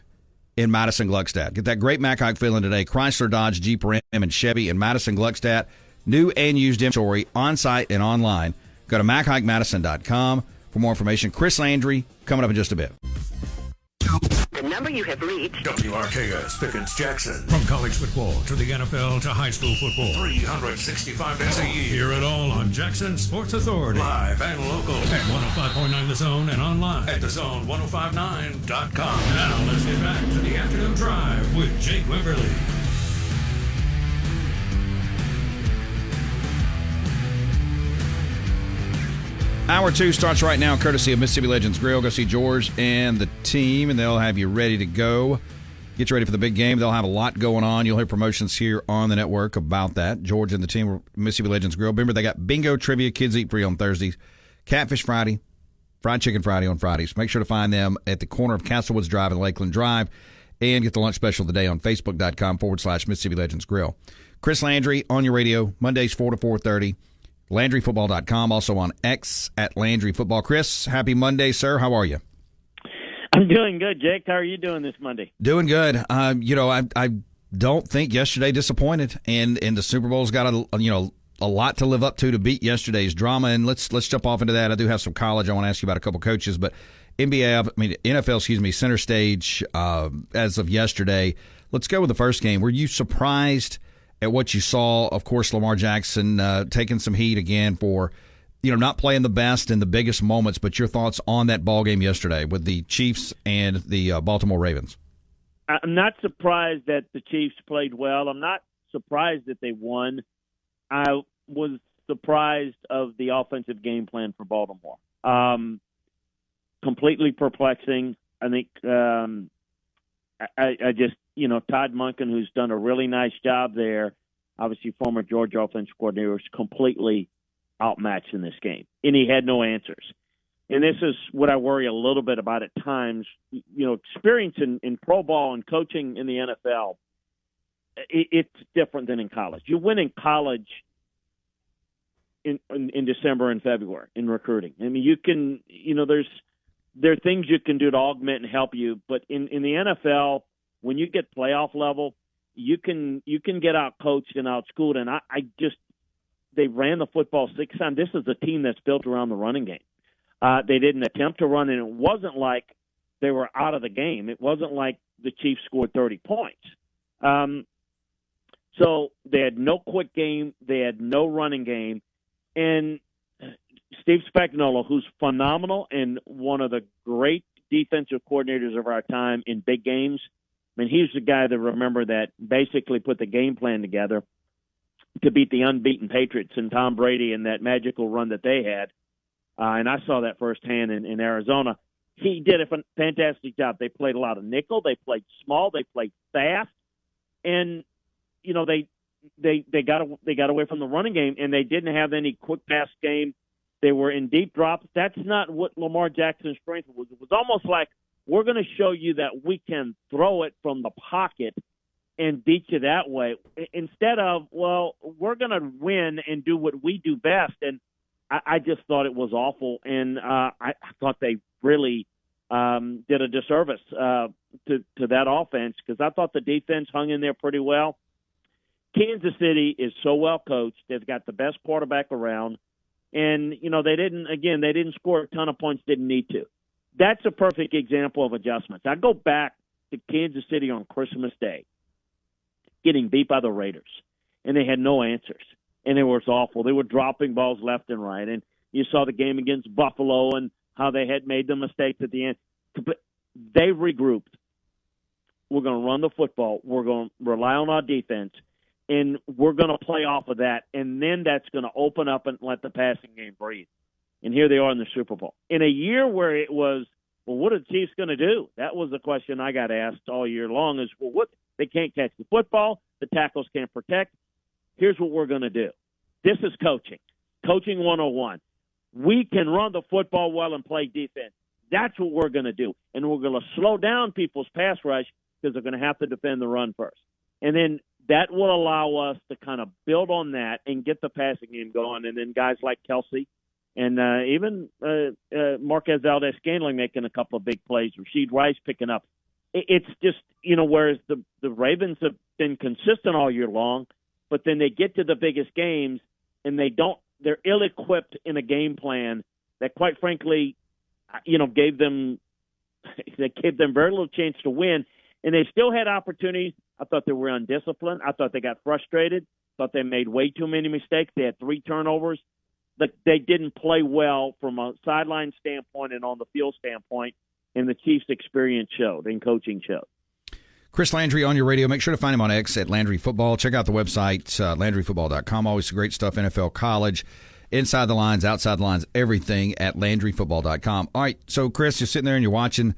in Madison, Gluckstadt. Get that great Mac Hike feeling today. Chrysler, Dodge, Jeep, Ram, and Chevy in Madison, Gluckstadt. New and used inventory on-site and online. Go to MacHikeMadison.com for more information. Chris Landry coming up in just a bit. The number you have reached. WRKS Pickens Jackson. From college football to the NFL to high school football. 365 days a year. Hear it all on Jackson Sports Authority. Live and local at 105.9 The Zone and online at thezone1059.com. Now let's get back to the afternoon drive with Jake Wimberly. Hour 2 starts right now, courtesy of Mississippi Legends Grill. Go see George and the team, and they'll have you ready to go Get you ready for the big game. They'll have a lot going on. You'll hear promotions here on the network about that. George and the team, Mississippi Legends Grill. Remember, they got bingo, trivia, kids eat free on Thursdays, Catfish Friday, Fried Chicken Friday on Fridays. Make sure to find them at the corner of Castlewoods Drive and Lakeland Drive, and get the lunch special today on Facebook.com/Mississippi Legends Grill. Chris Landry on your radio, Mondays 4 to 4:30. LandryFootball.com, also on X at Landry Football. Chris, happy Monday, sir. How are you? I'm doing good, Jake. How are you doing this Monday? Doing good. I don't think yesterday disappointed, and the Super Bowl's got a lot to live up to beat yesterday's drama. And let's jump off into that. I do have some college. I want to ask you about a couple coaches, but NFL, center stage as of yesterday. Let's go with the first game. Were you surprised at what you saw? Of course, Lamar Jackson taking some heat again for not playing the best in the biggest moments, but your thoughts on that ball game yesterday with the Chiefs and the Baltimore Ravens. I'm not surprised that the Chiefs played well. I'm not surprised that they won. I was surprised of the offensive game plan for Baltimore. Completely perplexing. I think I just, Todd Monken, who's done a really nice job there, obviously former Georgia offensive coordinator, was completely outmatched in this game, and he had no answers. And this is what I worry a little bit about at times. Experience in pro ball and coaching in the NFL, it's different than in college. You win in college in December and February in recruiting. I mean, you can, there are things you can do to augment and help you, but in the NFL, when you get playoff level, you can get out coached and out schooled. And they ran the football 6 times. This is a team that's built around the running game. They didn't attempt to run, and it wasn't like they were out of the game. It wasn't like the Chiefs scored 30 points. So they had no quick game. They had no running game. And Steve Spagnuolo, who's phenomenal and one of the great defensive coordinators of our time in big games, he's the guy that that basically put the game plan together to beat the unbeaten Patriots and Tom Brady in that magical run that they had. And I saw that firsthand in Arizona. He did a fantastic job. They played a lot of nickel. They played small. They played fast. And, they got away from the running game, and they didn't have any quick pass game. They were in deep drops. That's not what Lamar Jackson's strength was. It was almost like, we're going to show you that we can throw it from the pocket and beat you that way, instead of, we're going to win and do what we do best. And I just thought it was awful, and I thought they really did a disservice to that offense, because I thought the defense hung in there pretty well. Kansas City is so well coached. They've got the best quarterback around, and they didn't score a ton of points, didn't need to. That's a perfect example of adjustments. I go back to Kansas City on Christmas Day, getting beat by the Raiders, and they had no answers, and it was awful. They were dropping balls left and right, and you saw the game against Buffalo and how they had made the mistakes at the end. But they regrouped. We're going to run the football. We're going to rely on our defense, and we're going to play off of that, and then that's going to open up and let the passing game breathe. And here they are in the Super Bowl. In a year where it was, what are the Chiefs going to do? That was the question I got asked all year long is, what? They can't catch the football. The tackles can't protect. Here's what we're going to do. This is coaching. Coaching 101. We can run the football well and play defense. That's what we're going to do. And we're going to slow down people's pass rush because they're going to have to defend the run first. And then that will allow us to kind of build on that and get the passing game going. And then guys like Kelsey and even Marquez Valdez-Scantling making a couple of big plays, Rashid Rice picking up. It's just, whereas the Ravens have been consistent all year long, but then they get to the biggest games and they're ill-equipped in a game plan that, quite frankly, gave them very little chance to win. And they still had opportunities. I thought they were undisciplined. I thought they got frustrated. Thought they made way too many mistakes. They had 3 turnovers. But they didn't play well from a sideline standpoint and on the field standpoint. And the Chiefs' experience showed and coaching showed. Chris Landry on your radio. Make sure to find him on X at Landry Football. Check out the website, LandryFootball.com. Always great stuff, NFL, college, inside the lines, outside the lines, everything at LandryFootball.com. All right, so, Chris, you're sitting there and you're watching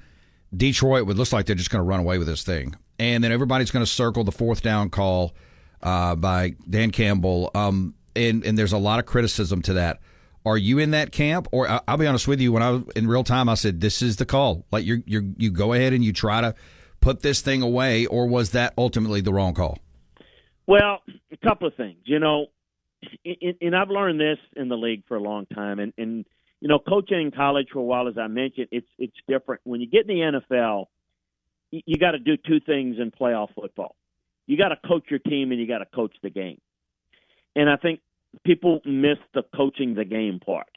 Detroit. It looks like they're just going to run away with this thing. and then everybody's going to circle the fourth down call by Dan Campbell, and there's a lot of criticism to that. Are you in that camp? Or I'll be honest with you, when I was in real time, I said, this is the call. Like, you go ahead and you try to put this thing away, or was that ultimately the wrong call? Well, a couple of things. You know, and I've learned this in the league for a long time, and you know, coaching in college for a while, as I mentioned, it's different. When you get in the NFL, you got to do two things in playoff football. You got to coach your team, and you got to coach the game. And I think people miss the coaching the game part.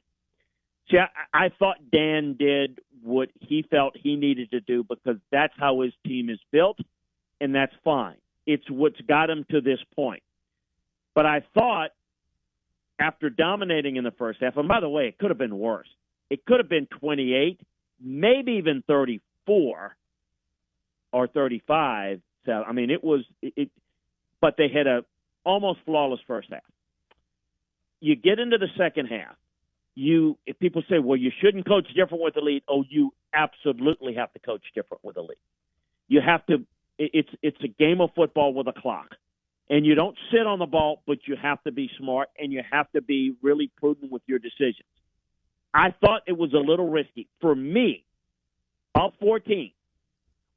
See, I thought Dan did what he felt he needed to do because that's how his team is built, and that's fine. It's what's got him to this point. But I thought after dominating in the first half, and by the way, it could have been worse. It could have been 28, maybe even 34 or 35. So, I mean, it was – but they had a almost flawless first half. You get into the second half. If people say, well, you shouldn't coach different with the lead. Oh, you absolutely have to coach different with the lead. You have to – it's a game of football with a clock. And you don't sit on the ball, but you have to be smart, and you have to be really prudent with your decisions. I thought it was a little risky. For me, up 14,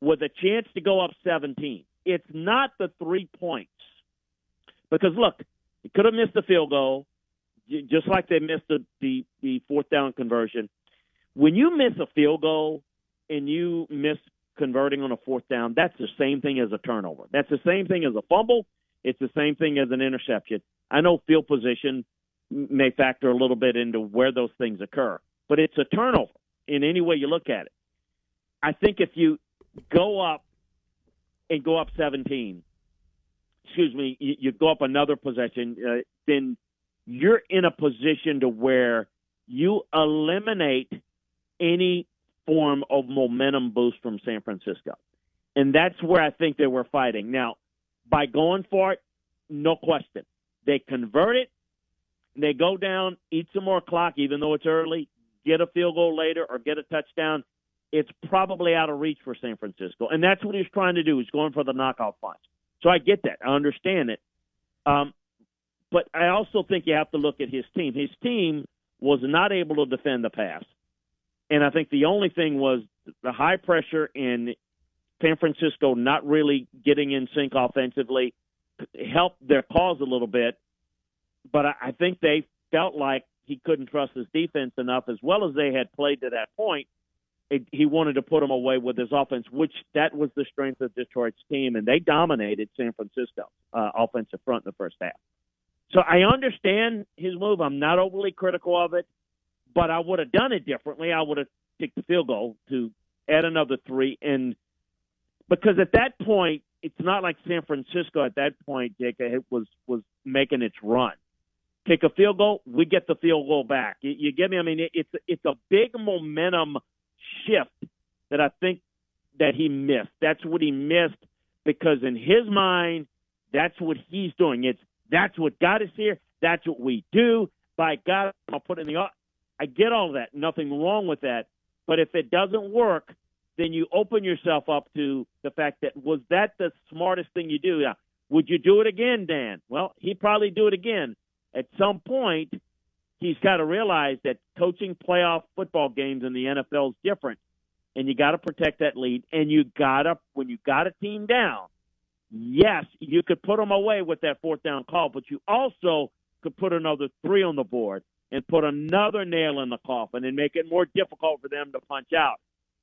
with a chance to go up 17, it's not the 3 points. Because, look, you could have missed the field goal, just like they missed the fourth down conversion. When you miss a field goal and you miss converting on a fourth down, that's the same thing as a turnover. That's the same thing as a fumble. It's the same thing as an interception. I know field position may factor a little bit into where those things occur, but it's a turnover in any way you look at it. I think if you go up and go up 17, you go up another possession, then you're in a position to where you eliminate any form of momentum boost from San Francisco. And that's where I think they were fighting. Now, by going for it, no question. They convert it, they go down, eat some more clock, even though it's early, get a field goal later or get a touchdown. It's probably out of reach for San Francisco. And that's what he's trying to do. He's going for the knockout punch. So I get that. I understand it. But I also think you have to look at his team. His team was not able to defend the pass. And I think the only thing was the high pressure in San Francisco not really getting in sync offensively helped their cause a little bit. But I think they felt like he couldn't trust his defense enough, as well as they had played to that point. He wanted to put them away with his offense, which that was the strength of Detroit's team, and they dominated San Francisco offensive front in the first half. So I understand his move. I'm not overly critical of it, but I would have done it differently. I would have kicked the field goal to add another 3, and because at that point, it's not like San Francisco at that point, Jake, was making its run. Kick a field goal, we get the field goal back. You get me? I mean, it's a big momentum shift that I think that he missed. That's what he missed because in his mind, that's what he's doing. That's what got us here. That's what we do. By God, I'll put it in the – I get all that. Nothing wrong with that. But if it doesn't work, then you open yourself up to the fact that was that the smartest thing you do? Yeah. Would you do it again, Dan? Well, he'd probably do it again. At some point, he's got to realize that coaching playoff football games in the NFL is different, and you got to protect that lead. And when you got a team down, yes, you could put them away with that fourth down call, but you also could put another 3 on the board and put another nail in the coffin and make it more difficult for them to punch out.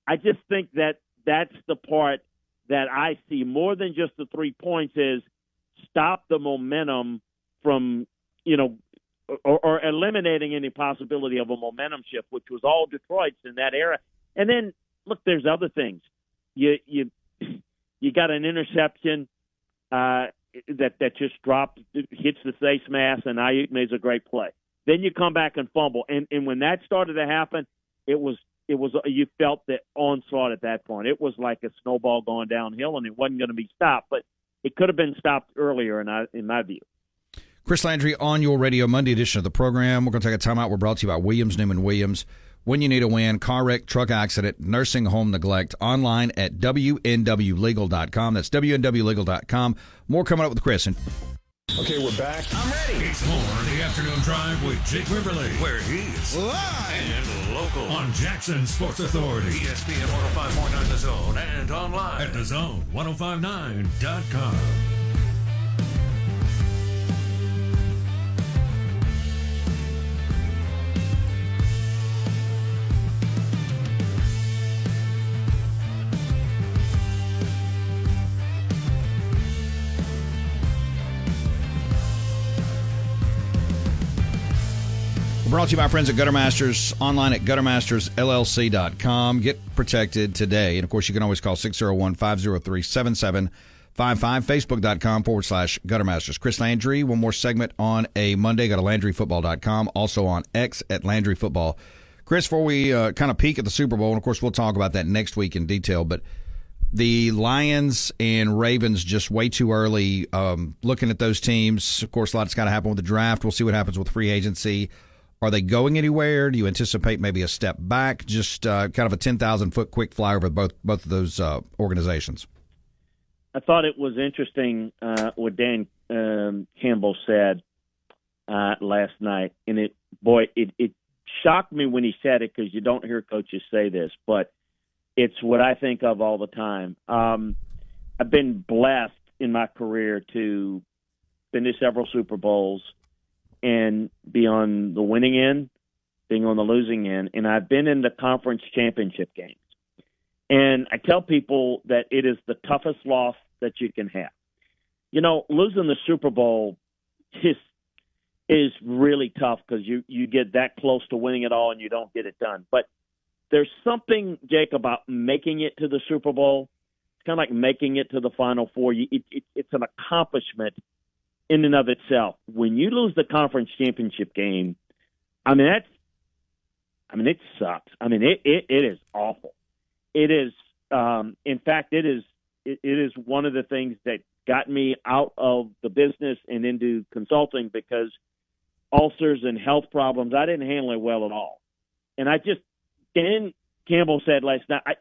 I just think that that's the part that I see more than just the 3 points is stop the momentum from, or eliminating any possibility of a momentum shift, which was all Detroit's in that era. And then, look, there's other things. You got an interception that just dropped, hits the face mask, and Ayuk makes a great play. Then you come back and fumble. And when that started to happen, it was you felt the onslaught at that point. It was like a snowball going downhill, and it wasn't going to be stopped. But it could have been stopped earlier, in my view. Chris Landry on your radio Monday edition of the program. We're going to take a timeout. We're brought to you by Williams, Newman Williams. when you need a win, car wreck, truck accident, nursing home neglect, online at WNWlegal.com. That's WNWlegal.com. More coming up with Chris. Okay, we're back. I'm ready. It's more of the afternoon drive with Jake Wimberly, where he's live and local on Jackson Sports Authority, ESPN 105.9 The Zone, and online at thezone1059.com. Brought to you by our friends at Gutter Masters, online at guttermastersllc.com. Get protected today. And, of course, you can always call 601-503-7755, facebook.com/Guttermasters. Chris Landry, one more segment on a Monday. Go to LandryFootball.com, also on X at Landry Football. Chris, before we kind of peek at the Super Bowl, and, of course, we'll talk about that next week in detail, but the Lions and Ravens just way too early. Looking at those teams, of course, a lot's got to happen with the draft. We'll see what happens with free agency. Are they going anywhere? Do you anticipate maybe a step back? Just kind of a 10,000-foot quick flyer over both of those organizations. I thought it was interesting what Dan Campbell said last night, and it shocked me when he said it because you don't hear coaches say this, but it's what I think of all the time. I've been blessed in my career to been to several Super Bowls and be on the winning end, being on the losing end, and I've been in the conference championship games. And I tell people that it is the toughest loss that you can have. You know, losing the Super Bowl is really tough because you get that close to winning it all and you don't get it done. But there's something, Jake, about making it to the Super Bowl. It's kind of like making it to the Final Four. It's an accomplishment in and of itself. When you lose the conference championship game, it sucks. It is awful. It is, in fact, it is one of the things that got me out of the business and into consulting because ulcers and health problems, I didn't handle it well at all. And Dan Campbell said last night,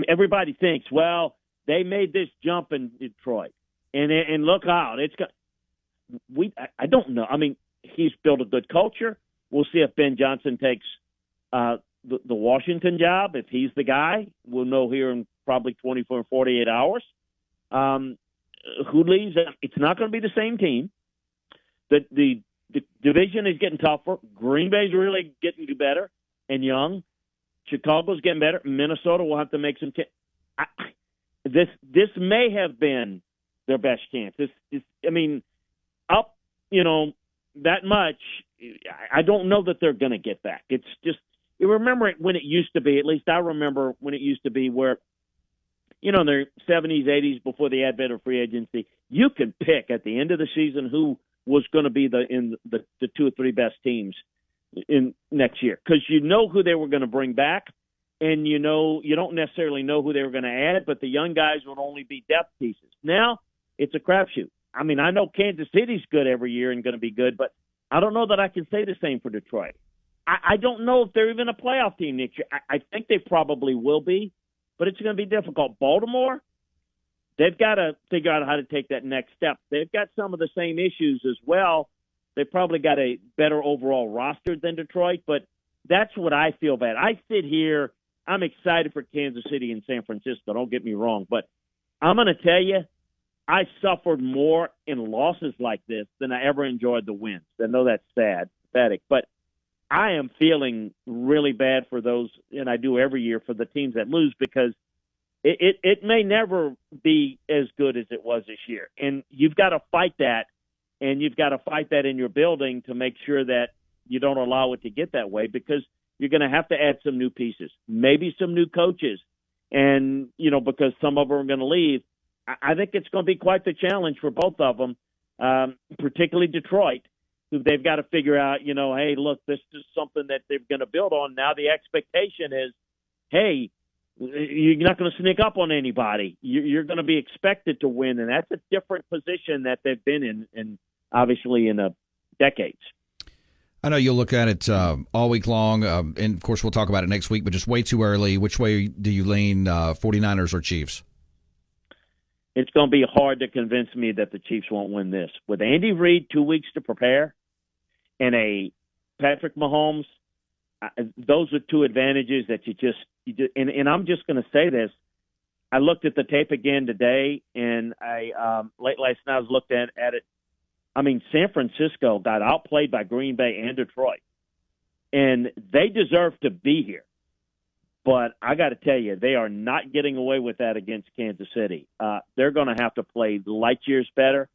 everybody thinks, well, they made this jump in Detroit. And look out! I don't know. He's built a good culture. We'll see if Ben Johnson takes the Washington job. If he's the guy, we'll know here in probably 24 or 48 hours. Who leaves? It's not going to be the same team. The division is getting tougher. Green Bay's really getting better and young. Chicago's getting better. Minnesota will have to make some. This may have been their best chance. Up, that much, I don't know that they're going to get back. It's just, you remember it when it used to be, at least I remember when it used to be where, in their 70s, 80s, before the advent of free agency, you could pick at the end of the season who was going to be the two or three best teams in next year. Because you know who they were going to bring back, and you don't necessarily know who they were going to add, but the young guys would only be depth pieces. Now, it's a crapshoot. I know Kansas City's good every year and going to be good, but I don't know that I can say the same for Detroit. I don't know if they're even a playoff team next year. I think they probably will be, but it's going to be difficult. Baltimore, they've got to figure out how to take that next step. They've got some of the same issues as well. They've probably got a better overall roster than Detroit, but that's what I feel bad. I sit here, I'm excited for Kansas City and San Francisco, don't get me wrong, but I'm going to tell you, I suffered more in losses like this than I ever enjoyed the wins. I know that's sad, pathetic, but I am feeling really bad for those, and I do every year, for the teams that lose because it may never be as good as it was this year. And you've got to fight that, and you've got to fight that in your building to make sure that you don't allow it to get that way because you're going to have to add some new pieces, maybe some new coaches, and, because some of them are going to leave. I think it's going to be quite the challenge for both of them, particularly Detroit, who they've got to figure out, hey, look, this is something that they're going to build on. Now the expectation is, hey, you're not going to sneak up on anybody. You're going to be expected to win, and that's a different position that they've been in obviously in decades. I know you'll look at it all week long, and, of course, we'll talk about it next week, but just way too early. Which way do you lean, 49ers or Chiefs? It's going to be hard to convince me that the Chiefs won't win this. With Andy Reid 2 weeks to prepare and a Patrick Mahomes, those are two advantages that you just and I'm just going to say this. I looked at the tape again today, and I late last night I was looked at it. I mean, San Francisco got outplayed by Green Bay and Detroit, and they deserve to be here. But I got to tell you, they are not getting away with that against Kansas City. They're going to have to play light years better.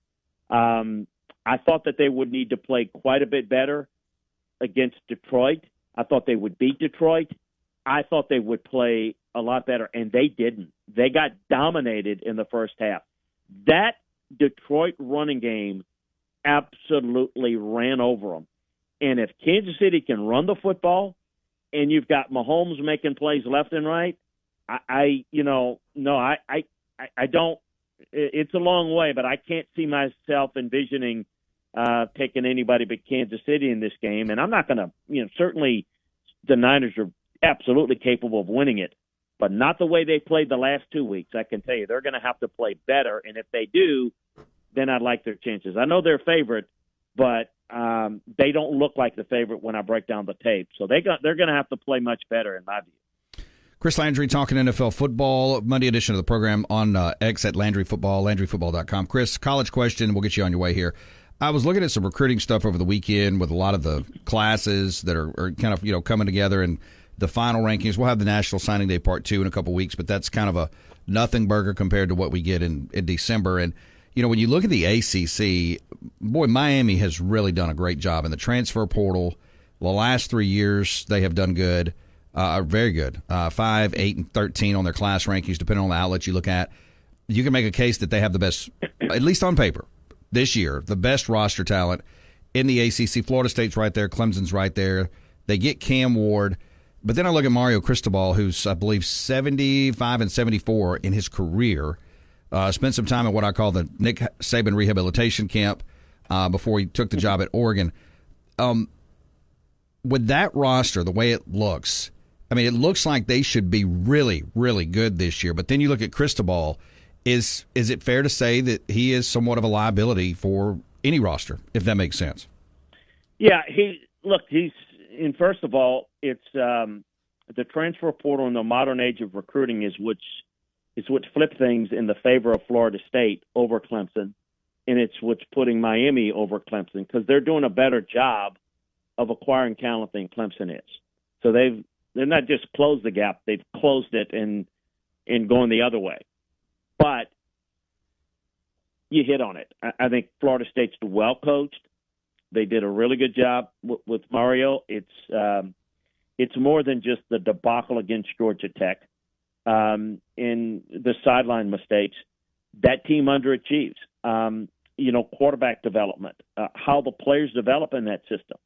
I thought that they would need to play quite a bit better against Detroit. I thought they would beat Detroit. I thought they would play a lot better, and they didn't. They got dominated in the first half. That Detroit running game absolutely ran over them. And if Kansas City can run the football and you've got Mahomes making plays left and right, I don't. It's a long way, but I can't see myself envisioning taking anybody but Kansas City in this game. And I'm not going to, certainly the Niners are absolutely capable of winning it, but not the way they played the last 2 weeks. I can tell you they're going to have to play better. And if they do, then I'd like their chances. I know they're a favorite, but they don't look like the favorite when I break down the tape. So they're going to have to play much better in my view. Chris Landry talking NFL football, Monday edition of the program on X at Landry Football, LandryFootball.com. Chris, college question. We'll get you on your way here. I was looking at some recruiting stuff over the weekend with a lot of the classes that are kind of, coming together and the final rankings. We'll have the National Signing Day Part 2 in a couple weeks, but that's kind of a nothing burger compared to what we get in December. And, when you look at the ACC, boy, Miami has really done a great job in the transfer portal. The last 3 years, they have done good, very good. 5, 8, and 13 on their class rankings, depending on the outlet you look at. You can make a case that they have the best, at least on paper, this year, the best roster talent in the ACC. Florida State's right there. Clemson's right there. They get Cam Ward. But then I look at Mario Cristobal, who's, I believe, 75 and 74 in his career. Spent some time at what I call the Nick Saban rehabilitation camp before he took the job at Oregon. With that roster, the way it looks, it looks like they should be really, really good this year. But then you look at Cristobal. Is it fair to say that he is somewhat of a liability for any roster, if that makes sense? Yeah, first of all, it's the transfer portal in the modern age of recruiting is what flipped things in the favor of Florida State over Clemson, and it's what's putting Miami over Clemson because they're doing a better job of acquiring talent than Clemson is. So they're not just closed the gap; they've closed it and going the other way. But you hit on it. I think Florida State's well coached. They did a really good job with Mario. It's more than just the debacle against Georgia Tech. In the sideline mistakes, that team underachieves. Quarterback development, how the players develop in that system.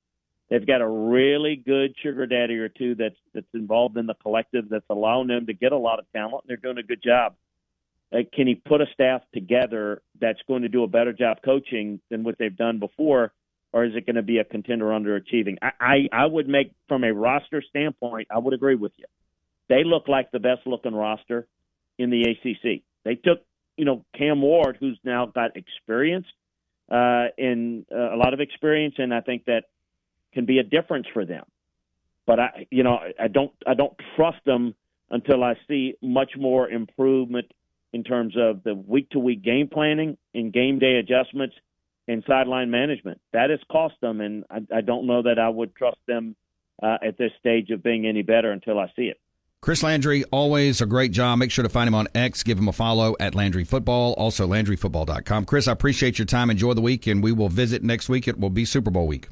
They've got a really good sugar daddy or two that's involved in the collective that's allowing them to get a lot of talent, and they're doing a good job. Can he put a staff together that's going to do a better job coaching than what they've done before, or is it going to be a contender underachieving? I would make, from a roster standpoint, I would agree with you. They look like the best-looking roster in the ACC. They took, Cam Ward, who's now got experience, and a lot of experience, and I think that can be a difference for them. But I don't trust them until I see much more improvement in terms of the week-to-week game planning and game day adjustments and sideline management. That has cost them, and I don't know that I would trust them at this stage of being any better until I see it. Chris Landry, always a great job. Make sure to find him on X. Give him a follow at Landry Football, also LandryFootball.com. Chris, I appreciate your time. Enjoy the week, and we will visit next week. It will be Super Bowl week.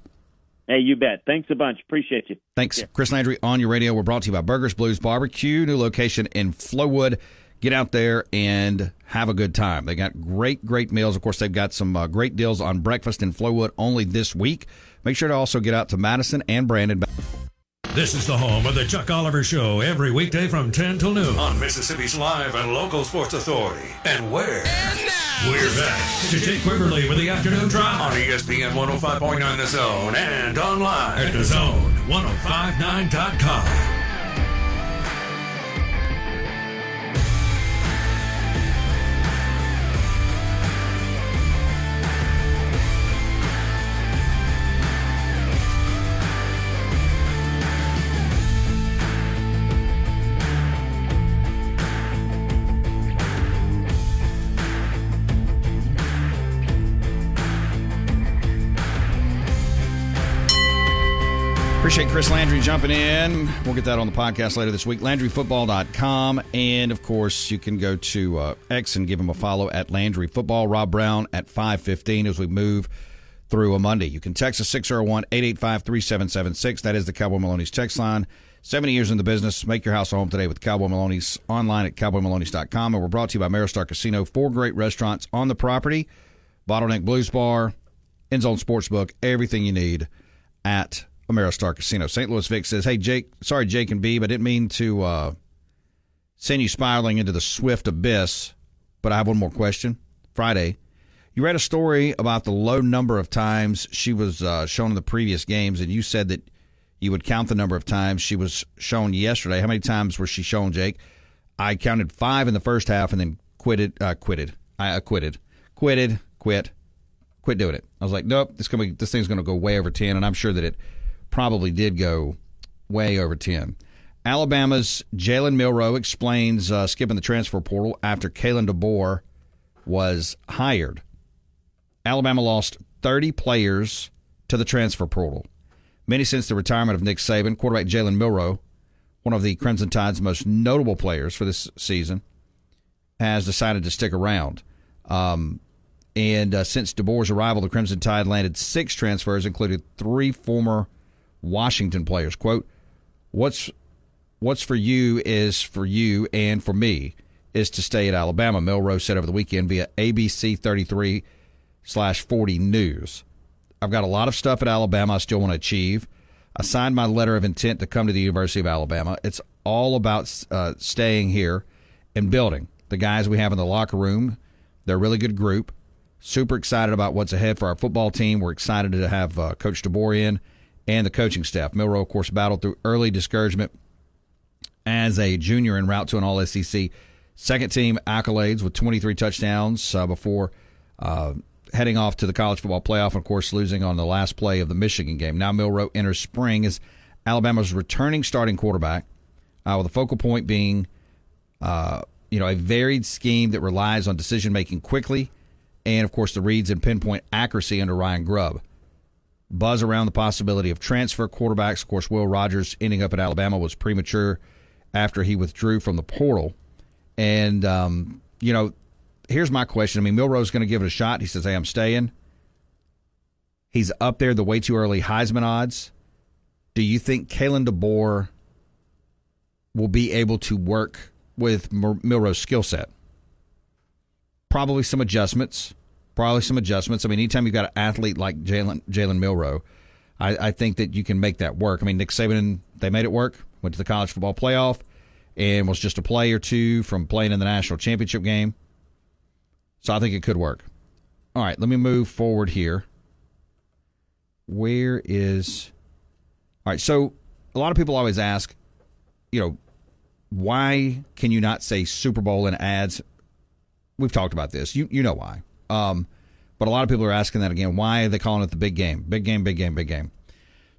Hey, you bet. Thanks a bunch. Appreciate you. Thanks. Yeah. Chris Landry on your radio. We're brought to you by Burgers Blues Barbecue, new location in Flowood. Get out there and have a good time. They got great, great meals. Of course, they've got some great deals on breakfast in Flowood only this week. Make sure to also get out to Madison and Brandon. This is the home of the Chuck Oliver Show every weekday from 10 till noon on Mississippi's live and local sports authority. And where? And now, We're back to Jake Quiverly with the afternoon drive on ESPN 105.9 The Zone and online at thezone1059.com. Appreciate Chris Landry jumping in. We'll get that on the podcast later this week. LandryFootball.com. And, of course, you can go to X and give him a follow at Landry Football. Rob Browne at 5:15 as we move through a Monday. You can text us 601-885-3776. That is the Cowboy Maloney's text line. 70 years in the business. Make your house a home today with Cowboy Maloney's online at cowboymaloney's.com. And we're brought to you by Maristar Casino. 4 great restaurants on the property. Bottleneck Blues Bar, End Zone Sportsbook, everything you need at Ameristar Casino. St. Louis Vic says, hey, Jake, sorry, Jake and Beeb, I didn't mean to send you spiraling into the swift abyss, but I have one more question. Friday, you read a story about the low number of times she was shown in the previous games, and you said that you would count the number of times she was shown yesterday. How many times was she shown, Jake? I counted 5 in the first half and then quit doing it. I was like, nope, this thing's going to go way over 10, and I'm sure that it probably did go way over 10. Alabama's Jalen Milroe explains skipping the transfer portal after Kalen DeBoer was hired. Alabama lost 30 players to the transfer portal. Many since the retirement of Nick Saban. Quarterback Jalen Milroe, one of the Crimson Tide's most notable players for this season, has decided to stick around. And since DeBoer's arrival, the Crimson Tide landed 6 transfers, including 3 former Washington players. Quote, what's for you is for you, and for me is to stay at Alabama, Milroe said over the weekend via ABC 33/40 News. I've got a lot of stuff at Alabama I still want to achieve. I signed my letter of intent to come to the University of Alabama. It's all about staying here and building. The guys we have in the locker room, they're a really good group. Super excited about what's ahead for our football team. We're excited to have Coach DeBoer in and the coaching staff. Milroe, of course, battled through early discouragement as a junior en route to an All-SEC second-team accolades with 23 touchdowns before heading off to the college football playoff and, of course, losing on the last play of the Michigan game. Now Milroe enters spring as Alabama's returning starting quarterback, with a focal point being a varied scheme that relies on decision-making quickly and, of course, the reads and pinpoint accuracy under Ryan Grubb. Buzz around the possibility of transfer quarterbacks. Of course, Will Rogers ending up at Alabama was premature after he withdrew from the portal. And, here's my question. I mean, Milroe's going to give it a shot. He says, hey, I'm staying. He's up there, the way too early Heisman odds. Do you think Kalen DeBoer will be able to work with Milroe's skill set? Probably some adjustments. I mean, anytime you've got an athlete like Jalen Milroe, I think that you can make that work. I mean, Nick Saban, they made it work, went to the college football playoff, and was just a play or two from playing in the national championship game. So I think it could work. All right, let me move forward here. All right, so a lot of people always ask, why can you not say Super Bowl in ads? We've talked about this. You know why. But a lot of people are asking that again. Why are they calling it the big game? Big game, big game, big game.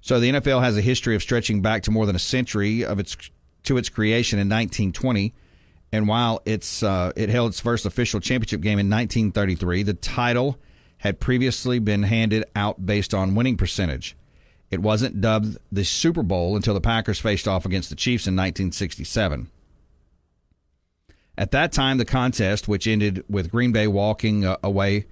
So the NFL has a history of stretching back to more than a century to its creation in 1920. And while it held its first official championship game in 1933, the title had previously been handed out based on winning percentage. It wasn't dubbed the Super Bowl until the Packers faced off against the Chiefs in 1967. At that time, the contest, which ended with Green Bay walking away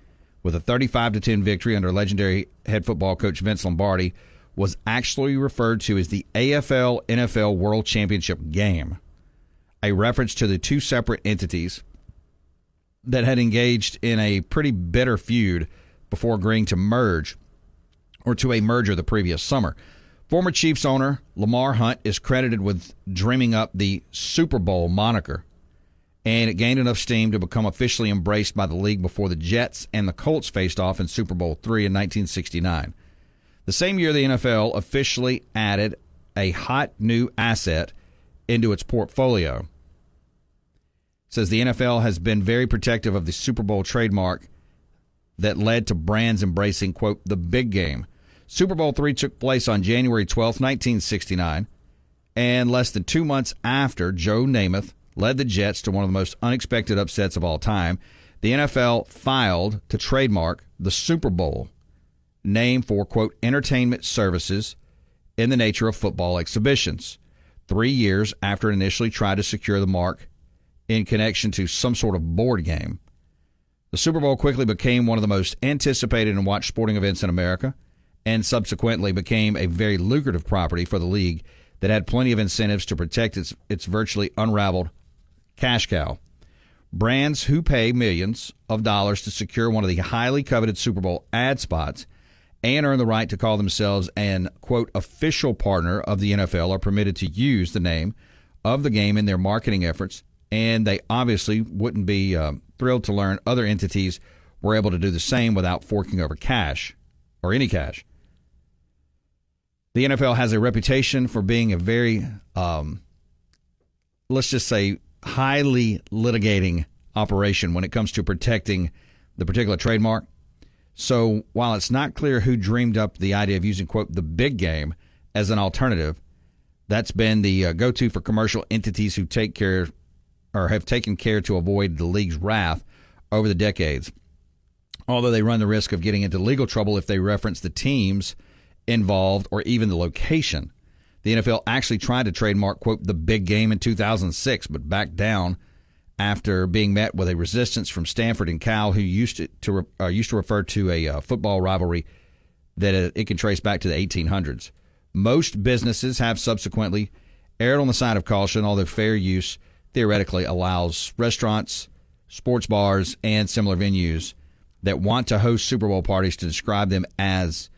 with a 35-10 victory under legendary head football coach Vince Lombardi, was actually referred to as the AFL-NFL World Championship game, a reference to the two separate entities that had engaged in a pretty bitter feud before agreeing to merge, or to a merger the previous summer. Former Chiefs owner Lamar Hunt is credited with dreaming up the Super Bowl moniker. and it gained enough steam to become officially embraced by the league before the Jets and the Colts faced off in Super Bowl III in 1969. The same year, the NFL officially added a hot new asset into its portfolio. It says the NFL has been very protective of the Super Bowl trademark that led to brands embracing, quote, the big game. Super Bowl III took place on January 12, 1969, and less than 2 months after Joe Namath led the Jets to one of the most unexpected upsets of all time, the NFL filed to trademark the Super Bowl name for, quote, entertainment services in the nature of football exhibitions, 3 years after it initially tried to secure the mark in connection to some sort of board game. The Super Bowl quickly became one of the most anticipated and watched sporting events in America, and subsequently became a very lucrative property for the league that had plenty of incentives to protect its virtually unraveled cash cow. Brands who pay millions of dollars to secure one of the highly coveted Super Bowl ad spots and earn the right to call themselves an, quote, official partner of the NFL are permitted to use the name of the game in their marketing efforts, and they obviously wouldn't be thrilled to learn other entities were able to do the same without forking over cash or any cash. The NFL has a reputation for being a very, let's just say, highly litigating operation when it comes to protecting the particular trademark. So while it's not clear who dreamed up the idea of using, quote, the big game as an alternative, that's been the go-to for commercial entities who take care or have taken care to avoid the league's wrath over the decades, although they run the risk of getting into legal trouble if they reference the teams involved or even the location. The NFL actually tried to trademark, quote, the big game in 2006, but backed down after being met with a resistance from Stanford and Cal, who used to refer to a football rivalry that it can trace back to the 1800s. Most businesses have subsequently erred on the side of caution, although fair use theoretically allows restaurants, sports bars, and similar venues that want to host Super Bowl parties to describe them as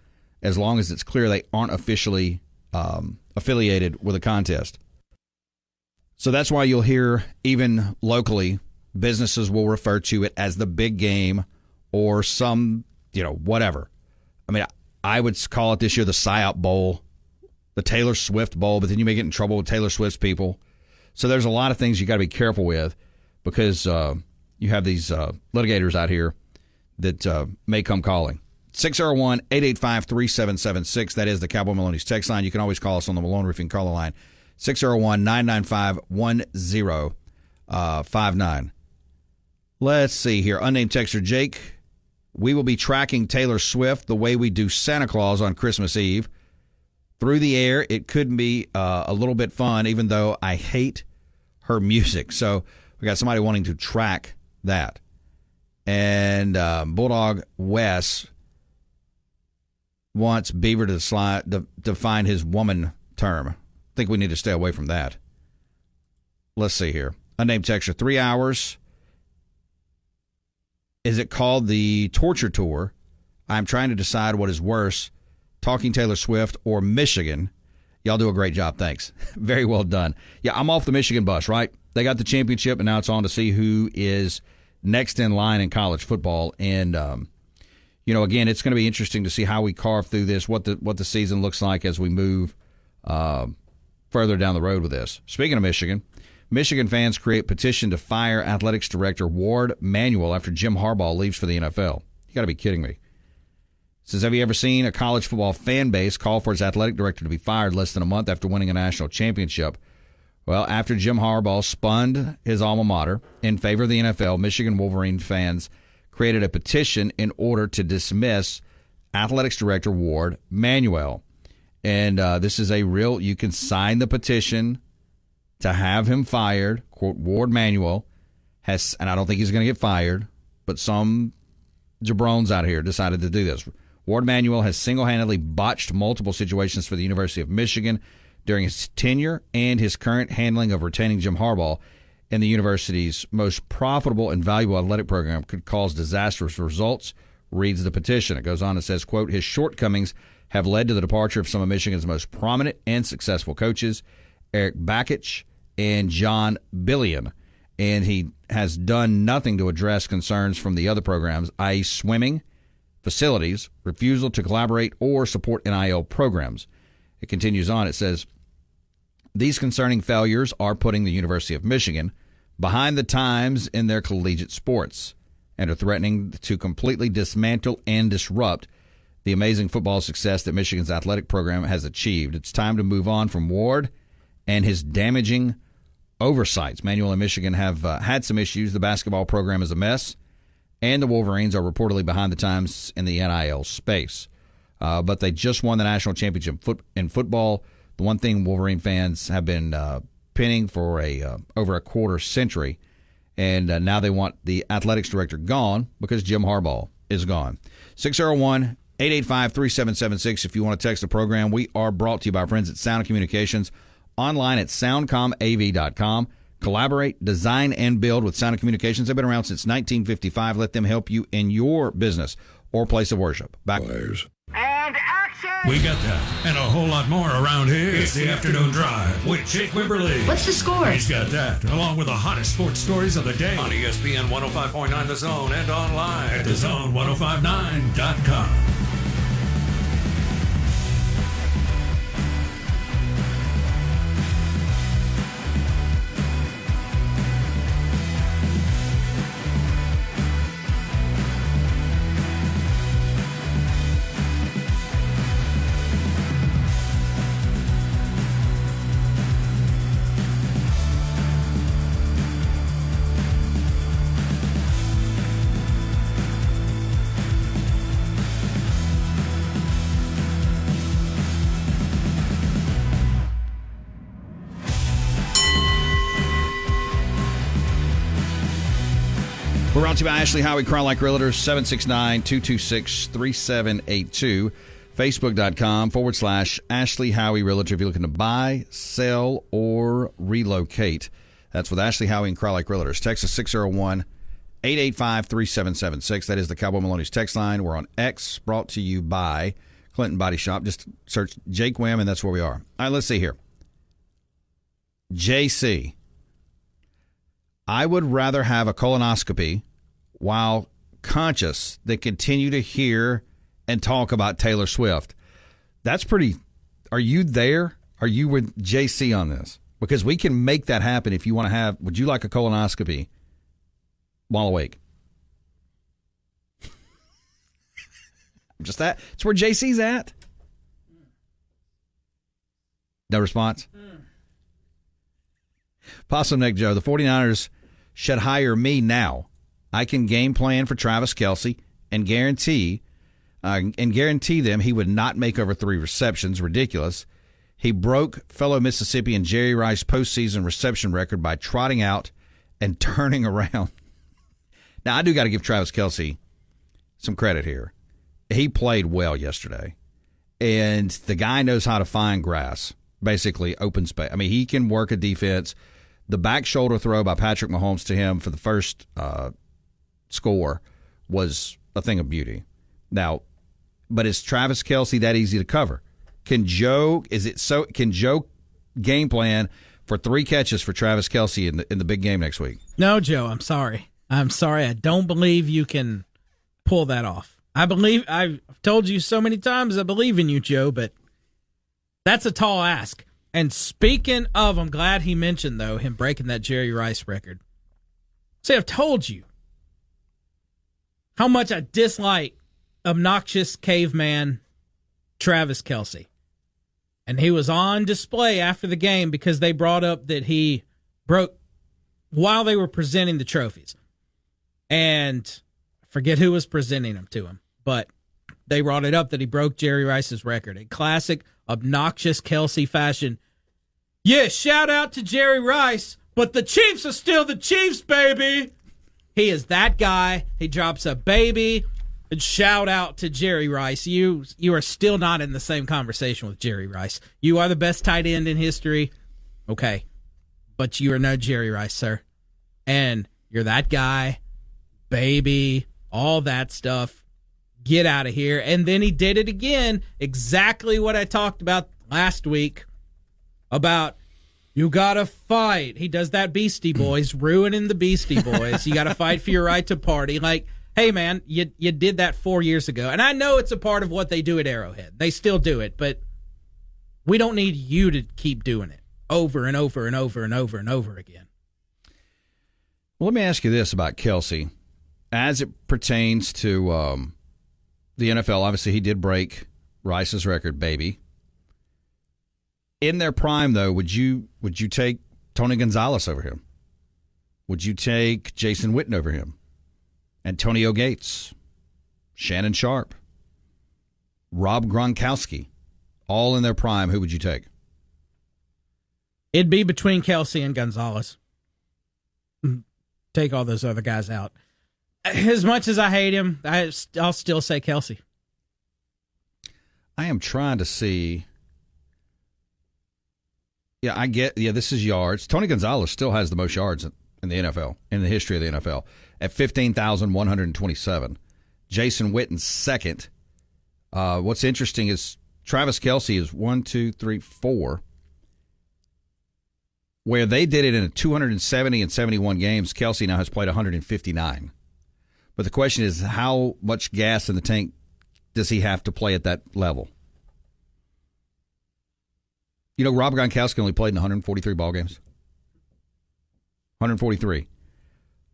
long as it's clear they aren't officially affiliated with a contest. So that's why you'll hear, even locally, businesses will refer to it as the big game or some, whatever. I mean, I would call it this year the PSYOP Bowl, the Taylor Swift Bowl, but then you may get in trouble with Taylor Swift's people. So there's a lot of things you got to be careful with because you have these litigators out here that may come calling. 601-885-3776. That is the Cowboy Maloney's text line. You can always call us on the Malone Roofing caller line, 601-995-1059. Let's see here. Unnamed texter Jake. We will be tracking Taylor Swift the way we do Santa Claus on Christmas Eve. Through the air, it could be a little bit fun, even though I hate her music. So we got somebody wanting to track that. And Bulldog Wes wants Beaver to define his woman term. I think we need to stay away from that. Let's see here. Unnamed texture, 3 hours. Is it called the torture tour? I'm trying to decide what is worse, talking Taylor Swift or Michigan. Y'all do a great job. Thanks. Very well done. Yeah, I'm off the Michigan bus, right? They got the championship, and now it's on to see who is next in line in college football. And, again, it's going to be interesting to see how we carve through this, what the season looks like as we move further down the road with this. Speaking of Michigan, Michigan fans create petition to fire athletics director Ward Manuel after Jim Harbaugh leaves for the NFL. You got to be kidding me. It says, have you ever seen a college football fan base call for its athletic director to be fired less than a month after winning a national championship? Well, after Jim Harbaugh spun his alma mater in favor of the NFL, Michigan Wolverine fans created a petition in order to dismiss athletics director Ward Manuel. And this is you can sign the petition to have him fired. Quote, Ward Manuel has, and I don't think he's going to get fired, but some jabrones out here decided to do this. Ward Manuel has single-handedly botched multiple situations for the University of Michigan during his tenure, and his current handling of retaining Jim Harbaugh in the university's most profitable and valuable athletic program could cause disastrous results, reads the petition. It goes on and says, quote, his shortcomings have led to the departure of some of Michigan's most prominent and successful coaches, Eric Bakich and John Billion, and he has done nothing to address concerns from the other programs, i.e. swimming, facilities, refusal to collaborate, or support NIL programs. It continues on. It says, these concerning failures are putting the University of Michigan behind the times in their collegiate sports and are threatening to completely dismantle and disrupt the amazing football success that Michigan's athletic program has achieved. It's time to move on from Ward and his damaging oversights. Manuel and Michigan have had some issues. The basketball program is a mess, and the Wolverines are reportedly behind the times in the NIL space. But they just won the national championship in football. The one thing Wolverine fans have been pinning for over a quarter century, and now they want the athletics director gone because Jim Harbaugh is gone. 601-885-3776 if you want to text the program. We are brought to you by our friends at Sound Communications, online at soundcomav.com. Collaborate, design, and build with Sound Communications. They've been around since 1955. Let them help you in your business or place of worship. Back. And action! We got that and a whole lot more around here. It's the Afternoon Drive with Jake Wimberly. What's the score? He's got that, along with the hottest sports stories of the day on ESPN 105.9 The Zone and online at thezone1059.com. We're brought to you by Ashley Howie, Crown Like Realtors, 769-226-3782. Facebook.com/Ashley Howie Realtor if you're looking to buy, sell, or relocate. That's with Ashley Howie and Crown Like Realtors. Text us 601-885-3776. That is the Cowboy Maloney's text line. We're on X, brought to you by Clinton Body Shop. Just search Jake Wim, and that's where we are. All right, let's see here. JC. I would rather have a colonoscopy while conscious than continue to hear and talk about Taylor Swift. That's pretty. Are you there? Are you with JC on this? Because we can make that happen if you want to have. Would you like a colonoscopy while awake? Just that. It's where JC's at. No response? Possum Neck Joe, the 49ers should hire me now. I can game plan for Travis Kelce and guarantee them he would not make over 3 receptions. Ridiculous. He broke fellow Mississippian Jerry Rice postseason reception record by trotting out and turning around. Now, I do got to give Travis Kelce some credit here. He played well yesterday, and the guy knows how to find grass, basically open space. I mean, he can work a defense. The back shoulder throw by Patrick Mahomes to him for the first score was a thing of beauty. Now, but is Travis Kelce that easy to cover? Can Joe game plan for 3 catches for Travis Kelce in the big game next week? No, Joe, I'm sorry. I don't believe you can pull that off. I've told you so many times I believe in you, Joe, but that's a tall ask. And speaking of, I'm glad he mentioned, though, him breaking that Jerry Rice record. See, I've told you how much I dislike obnoxious caveman Travis Kelce. And he was on display after the game because they brought up that he broke while they were presenting the trophies. And I forget who was presenting them to him, but they brought it up that he broke Jerry Rice's record. A classic obnoxious Kelce fashion. Yeah, shout out to Jerry Rice, but the Chiefs are still the Chiefs, baby. He is that guy. He drops a baby and shout out to Jerry Rice. You are still not in the same conversation with Jerry Rice. You are the best tight end in history. Okay. But you are no Jerry Rice, sir. And you're that guy, baby, all that stuff. Get out of here. And then he did it again. Exactly what I talked about last week about You gotta fight. He does that Beastie Boys, ruining the Beastie Boys. You gotta fight for your right to party. Like, hey, man, you did that 4 years ago. And I know it's a part of what they do at Arrowhead. They still do it, but we don't need you to keep doing it over and over and over and over and over again. Well, let me ask you this about Kelsey. As it pertains to the NFL, obviously he did break Rice's record, baby. In their prime, though, would you take Tony Gonzalez over him? Would you take Jason Witten over him? Antonio Gates, Shannon Sharp, Rob Gronkowski, all in their prime. Who would you take? It'd be between Kelsey and Gonzalez. Take all those other guys out. As much as I hate him, I'll still say Kelsey. I am trying to see. Yeah, I get. Yeah, this is yards. Tony Gonzalez still has the most yards in the NFL, in the history of the NFL, at 15,127. Jason Witten second. What's interesting is Travis Kelce is 1, 2, 3, 4. Where they did it in 270 and 71 games, Kelce now has played 159. But the question is, how much gas in the tank does he have to play at that level? You know, Rob Gronkowski only played in 143 ball games. 143.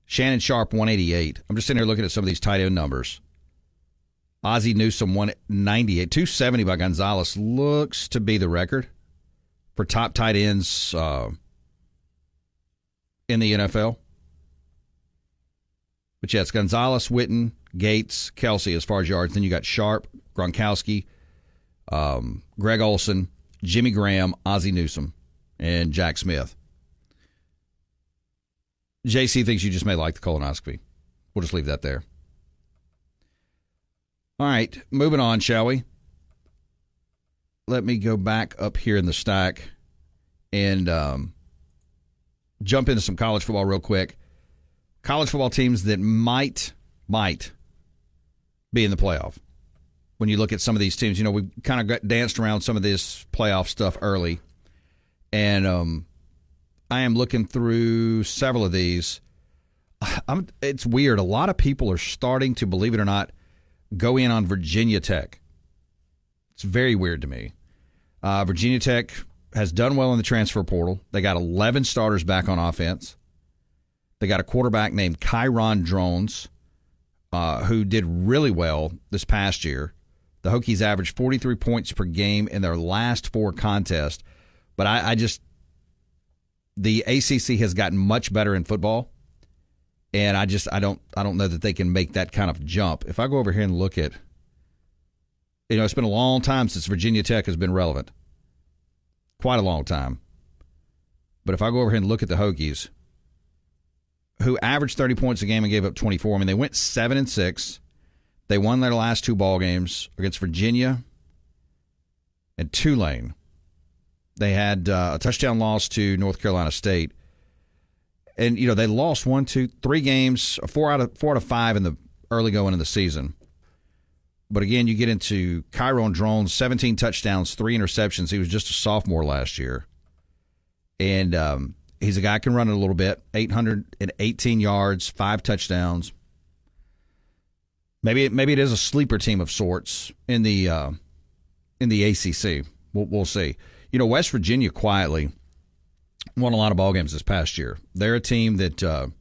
Shannon Sharp, 188. I'm just sitting here looking at some of these tight end numbers. Ozzie Newsome, 198. 270 by Gonzalez looks to be the record for top tight ends in the NFL. But yeah, it's Gonzalez, Witten, Gates, Kelsey as far as yards. Then you got Sharp, Gronkowski, Greg Olsen, Jimmy Graham, Ozzie Newsome, and Jack Smith. JC thinks you just may like the colonoscopy. We'll just leave that there. All right, moving on, shall we? Let me go back up here in the stack and jump into some college football real quick. College football teams that might be in the playoff. When you look at some of these teams, you know, we kind of danced around some of this playoff stuff early. And I am looking through several of these. It's weird. A lot of people are starting to, believe it or not, go in on Virginia Tech. It's very weird to me. Virginia Tech has done well in the transfer portal. They got 11 starters back on offense. They got a quarterback named Kyron Drones, who did really well this past year. The Hokies averaged 43 points per game in their last 4 contests. But I just – the ACC has gotten much better in football, and I don't know that they can make that kind of jump. If I go over here and look at – it's been a long time since Virginia Tech has been relevant. Quite a long time. But if I go over here and look at the Hokies, who averaged 30 points a game and gave up 24, I mean, they went 7-6. They won their last 2 ball games against Virginia and Tulane. They had a touchdown loss to North Carolina State. And, you know, they lost 1, 2, 3 games, 4 out of 5 in the early going of the season. But again, you get into Kyron Drones, 17 touchdowns, 3 interceptions. He was just a sophomore last year. And he's a guy who can run it a little bit, 818 yards, 5 touchdowns. Maybe it is a sleeper team of sorts in the ACC. We'll see. You know, West Virginia quietly won a lot of ball games this past year. They're a team that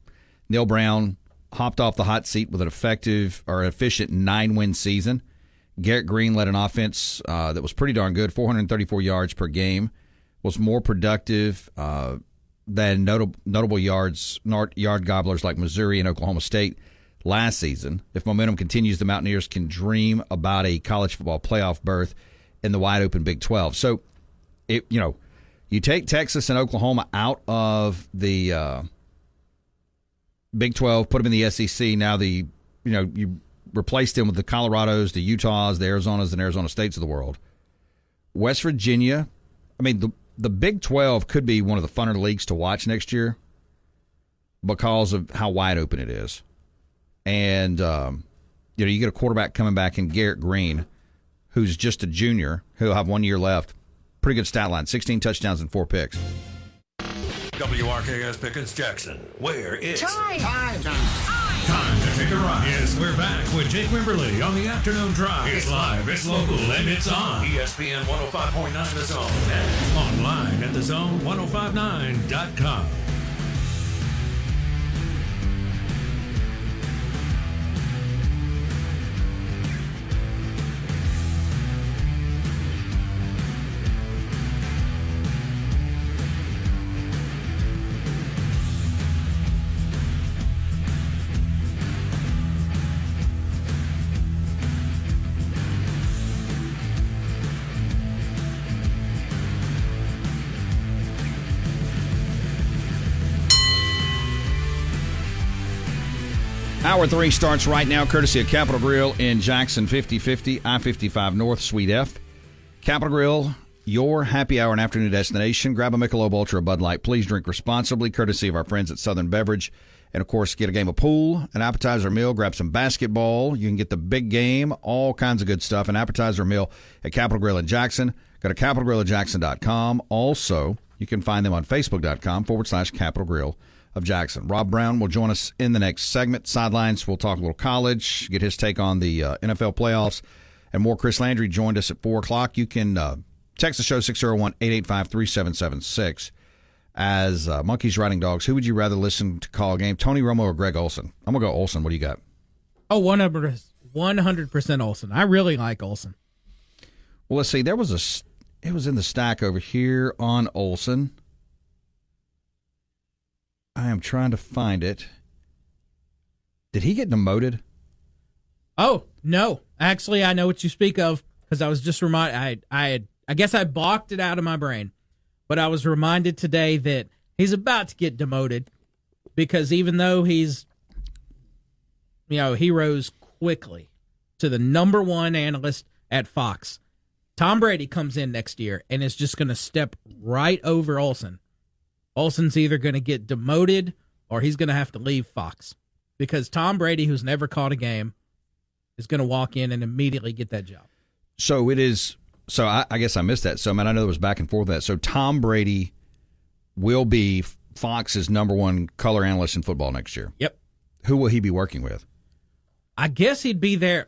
Neil Browne hopped off the hot seat with an efficient 9-win season. Garrett Green led an offense that was pretty darn good, 434 yards per game, was more productive than notable yard gobblers like Missouri and Oklahoma State last season. If momentum continues, the Mountaineers can dream about a college football playoff berth in the wide-open Big 12. So, you take Texas and Oklahoma out of the Big 12, put them in the SEC. Now you replace them with the Colorados, the Utahs, the Arizonas, and Arizona States of the world. West Virginia, I mean, the Big 12 could be one of the funner leagues to watch next year because of how wide open it is. And, you get a quarterback coming back in Garrett Green, who's just a junior, who'll have 1 year left. Pretty good stat line, 16 touchdowns and 4 picks. WRKS Pickens Jackson, where it's Time to take a ride. Yes, we're back with Jake Wimberly on the afternoon drive. It's live, it's local, and it's on ESPN 105.9 The Zone and online at thezone1059.com. Hour 3 starts right now, courtesy of Capital Grill in Jackson, 5050 I-55 North, Suite F. Capital Grill, your happy hour and afternoon destination. Grab a Michelob Ultra, Bud Light. Please drink responsibly, courtesy of our friends at Southern Beverage. And, of course, get a game of pool, an appetizer meal, grab some basketball. You can get the big game, all kinds of good stuff, an appetizer meal at Capital Grill in Jackson. Go to capitalgrillinjackson.com. Also, you can find them on facebook.com/Capital Grill of Jackson. Rob Browne will join us in the next segment. Sidelines, we'll talk a little college, get his take on the NFL playoffs, and more. Chris Landry joined us at 4 o'clock. You can text the show 601-885-3776. As Monkeys Riding Dogs, who would you rather listen to call a game, Tony Romo or Greg Olsen? I'm going to go Olsen. What do you got? Oh, 100% Olsen. I really like Olsen. Well, let's see. It was in the stack over here on Olsen. I am trying to find it. Did he get demoted? Oh, no. Actually, I know what you speak of because I was just reminded. I guess I blocked it out of my brain, but I was reminded today that he's about to get demoted because even though he rose quickly to the number one analyst at Fox, Tom Brady comes in next year and is just going to step right over Olsen. Olsen's either going to get demoted or he's going to have to leave Fox because Tom Brady, who's never caught a game, is going to walk in and immediately get that job. So it is. So I guess I missed that. So, I know there was back and forth with that. So Tom Brady will be Fox's number one color analyst in football next year. Yep. Who will he be working with? I guess he'd be there.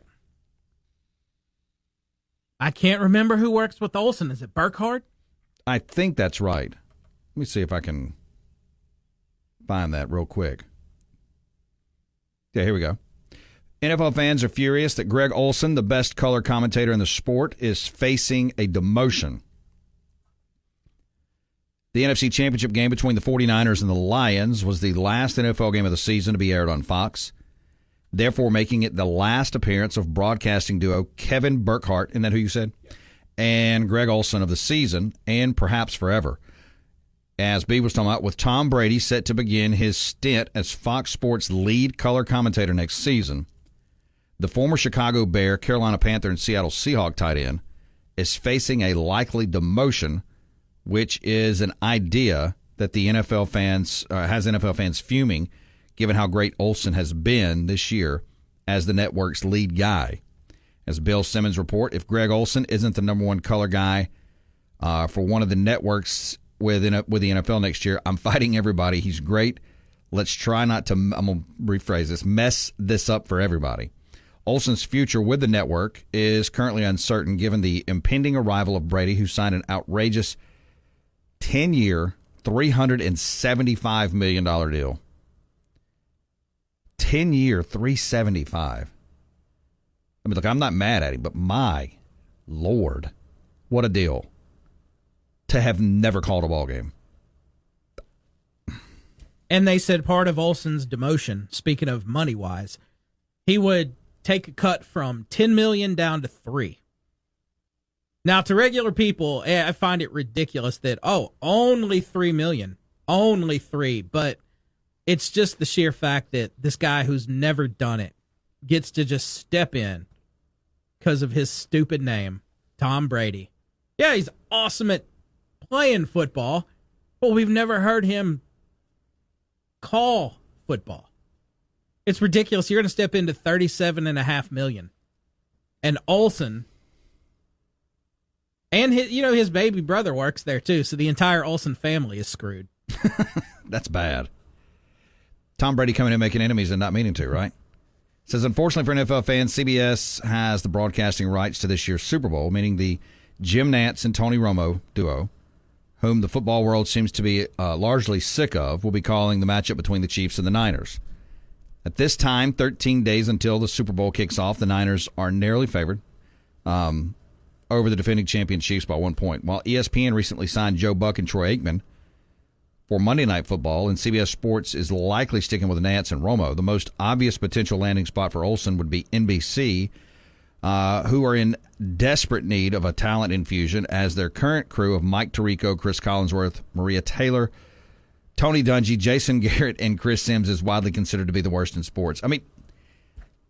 I can't remember who works with Olsen. Is it Burkhardt? I think that's right. Let me see if I can find that real quick. Yeah, here we go. NFL fans are furious that Greg Olsen, the best color commentator in the sport, is facing a demotion. The NFC Championship game between the 49ers and the Lions was the last NFL game of the season to be aired on Fox, therefore making it the last appearance of broadcasting duo Kevin Burkhardt, isn't that who you said? And Greg Olsen of the season, and perhaps forever. As B was talking about, with Tom Brady set to begin his stint as Fox Sports lead color commentator next season, the former Chicago Bear, Carolina Panther, and Seattle Seahawk tight end is facing a likely demotion, which is an idea that the NFL fans has NFL fans fuming, given how great Olsen has been this year as the network's lead guy. As Bill Simmons report, if Greg Olsen isn't the number one color guy for one of the networks with the NFL next year, I'm fighting everybody. He's great. Let's try not to, I'm going to rephrase this, mess this up for everybody. Olsen's future with the network is currently uncertain given the impending arrival of Brady, who signed an outrageous 10-year, $375 million deal. 10-year, $375. I mean, look, I'm not mad at him, but my Lord, what a deal to have never called a ball game. And they said part of Olsen's demotion, speaking of money-wise, he would take a cut from $10 million down to $3 million. Now, to regular people, I find it ridiculous that, only $3 million, only $3 million, but it's just the sheer fact that this guy who's never done it gets to just step in because of his stupid name, Tom Brady. Yeah, he's awesome at playing football, but we've never heard him call football. It's ridiculous. You're going to step into $37.5 million. And Olsen, and his baby brother works there too, so the entire Olsen family is screwed. That's bad. Tom Brady coming in making enemies and not meaning to, right? It says, unfortunately for NFL fans, CBS has the broadcasting rights to this year's Super Bowl, meaning the Jim Nantz and Tony Romo duo, whom the football world seems to be largely sick of, will be calling the matchup between the Chiefs and the Niners. At this time, 13 days until the Super Bowl kicks off, the Niners are narrowly favored over the defending champion Chiefs by 1 point. While ESPN recently signed Joe Buck and Troy Aikman for Monday Night Football, and CBS Sports is likely sticking with Nantz and Romo, the most obvious potential landing spot for Olsen would be NBC, who are in desperate need of a talent infusion, as their current crew of Mike Tirico, Chris Collinsworth, Maria Taylor, Tony Dungy, Jason Garrett, and Chris Sims is widely considered to be the worst in sports. I mean,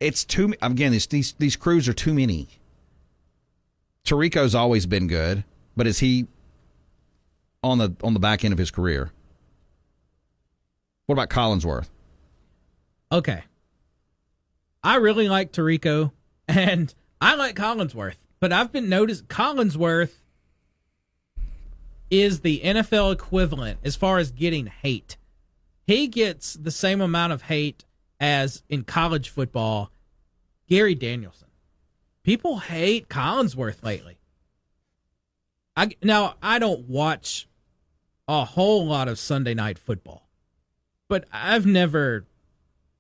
it's too. Again, these crews are too many. Tirico's always been good, but is he on the back end of his career? What about Collinsworth? Okay, I really like Tirico, and I like Collinsworth, but I've been noticed Collinsworth is the NFL equivalent as far as getting hate. He gets the same amount of hate as in college football, Gary Danielson. People hate Collinsworth lately. I don't watch a whole lot of Sunday Night Football, but I've never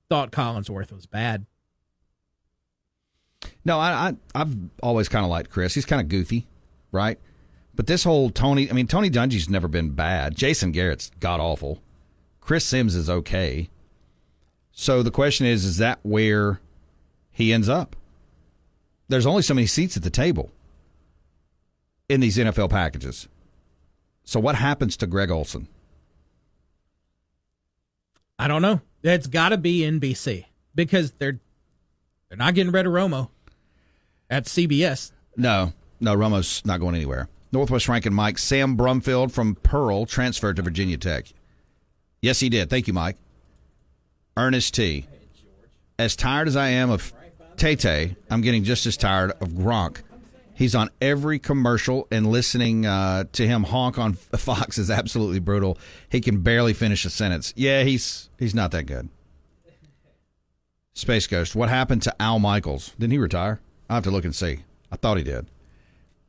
thought Collinsworth was bad. No, I've always kind of liked Chris. He's kind of goofy, right? But this whole Tony Dungy's never been bad. Jason Garrett's god-awful. Chris Sims is okay. So the question is that where he ends up? There's only so many seats at the table in these NFL packages. So what happens to Greg Olsen? I don't know. It's got to be NBC because they're not getting rid of Romo at CBS. No, Romo's not going anywhere. Northwest ranking Mike, Sam Brumfield from Pearl transferred to Virginia Tech. Yes, he did. Thank you, Mike. Ernest T. As tired as I am of Tay-Tay, I'm getting just as tired of Gronk. He's on every commercial, and listening to him honk on Fox is absolutely brutal. He can barely finish a sentence. Yeah, he's not that good. Space Ghost, what happened to Al Michaels? Didn't he retire? I'll have to look and see. I thought he did.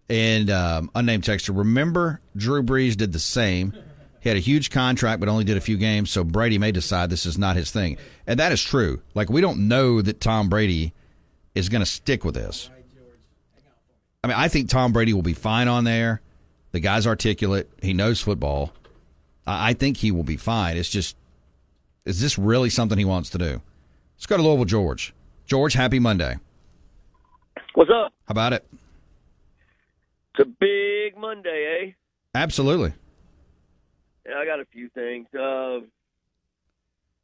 And unnamed texter, remember Drew Brees did the same. He had a huge contract but only did a few games, so Brady may decide this is not his thing. And that is true. Like, we don't know that Tom Brady is going to stick with this. I mean, I think Tom Brady will be fine on there. The guy's articulate. He knows football. I think he will be fine. It's just, is this really something he wants to do? Let's go to Louisville, George. George, happy Monday. What's up? How about it? It's a big Monday, eh? Absolutely. Yeah, I got a few things.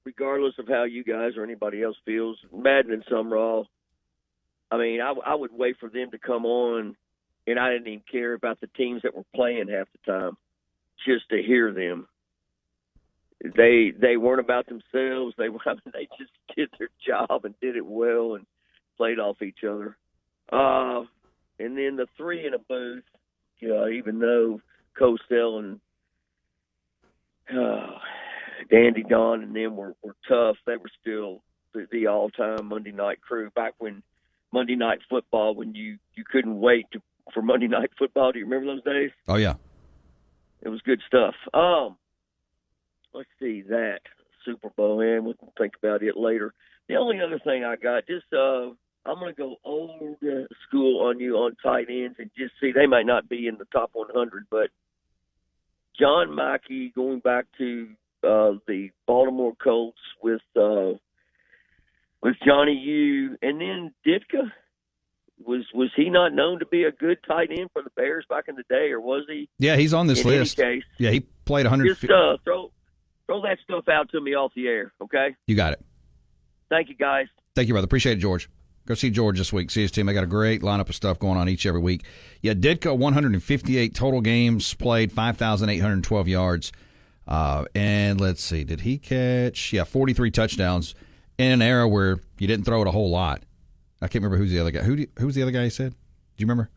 Regardless of how you guys or anybody else feels, Madden and Summerall, I mean, I would wait for them to come on, and I didn't even care about the teams that were playing half the time, just to hear them. They weren't about themselves. They just did their job and did it well and played off each other. And then the three in a booth, even though Cosell and Dandy Don and them were tough, they were still the all-time Monday night crew. Back when Monday Night Football, when you couldn't wait for Monday Night Football. Do you remember those days? Oh, yeah. It was good stuff. Let's see that Super Bowl, and we'll think about it later. The only other thing I got, just I'm going to go old school on you on tight ends and just see, they might not be in the top 100, but John Mackey going back to the Baltimore Colts with Johnny U, and then Ditka. Was he not known to be a good tight end for the Bears back in the day, or was he? Yeah, he's on this list. Any case, yeah, he played 100. Just throw that stuff out to me off the air, okay? You got it. Thank you, guys. Thank you, brother. Appreciate it, George. Go see George this week. See his team. They got a great lineup of stuff going on every week. Yeah, Ditka, 158 total games played, 5,812 yards. And let's see, did he catch? Yeah, 43 touchdowns in an era where you didn't throw it a whole lot. I can't remember who's the other guy. Who's the other guy he said? Do you remember?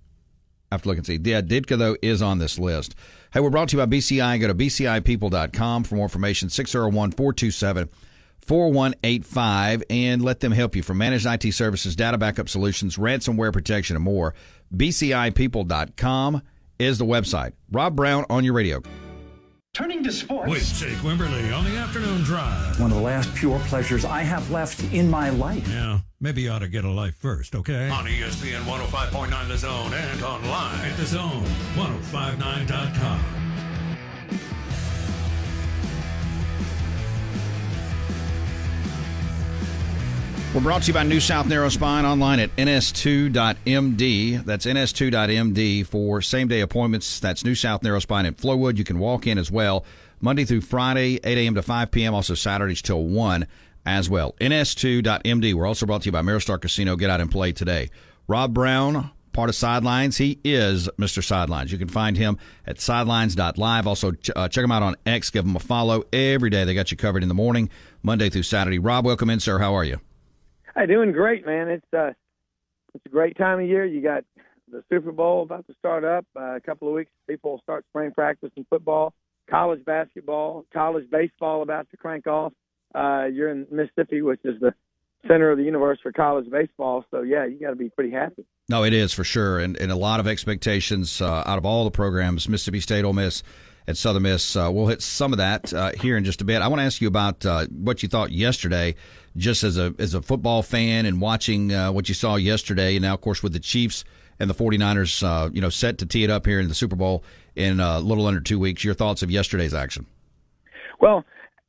I have to look and see. Yeah, Ditka, though, is on this list. Hey, we're brought to you by BCI. Go to bcipeople.com for more information, 601-427-4185, and let them help you from managed IT services, data backup solutions, ransomware protection, and more. bcipeople.com is the website. Rob Browne on your radio. Turning to sports. With Jake Wimberly on the afternoon drive. One of the last pure pleasures I have left in my life. Yeah, maybe you ought to get a life first, okay? On ESPN 105.9 The Zone and online at thezone1059.com. We're brought to you by New South Narrow Spine, online at ns2.md. That's ns2.md for same-day appointments. That's New South Narrow Spine in Flowood. You can walk in as well, Monday through Friday, 8 a.m. to 5 p.m., also Saturdays till 1 as well. ns2.md. We're also brought to you by Maristar Casino. Get out and play today. Rob Browne, part of Sidelines. He is Mr. Sidelines. You can find him at sidelines.live. Also, check him out on X. Give him a follow. Every day they got you covered in the morning, Monday through Saturday. Rob, welcome in, sir. How are you? Hey, doing great, man. It's a great time of year. You got the Super Bowl about to start up. A couple of weeks, people will start spring practice in football, college basketball, college baseball about to crank off. You're in Mississippi, which is the center of the universe for college baseball. So, yeah, you got to be pretty happy. No, it is for sure, and a lot of expectations out of all the programs, Mississippi State, Ole Miss, and Southern Miss. We'll hit some of that here in just a bit. I want to ask you about what you thought yesterday, just as a football fan and watching what you saw yesterday, and now, of course, with the Chiefs and the 49ers, set to tee it up here in the Super Bowl in a little under 2 weeks. Your thoughts of yesterday's action? Well,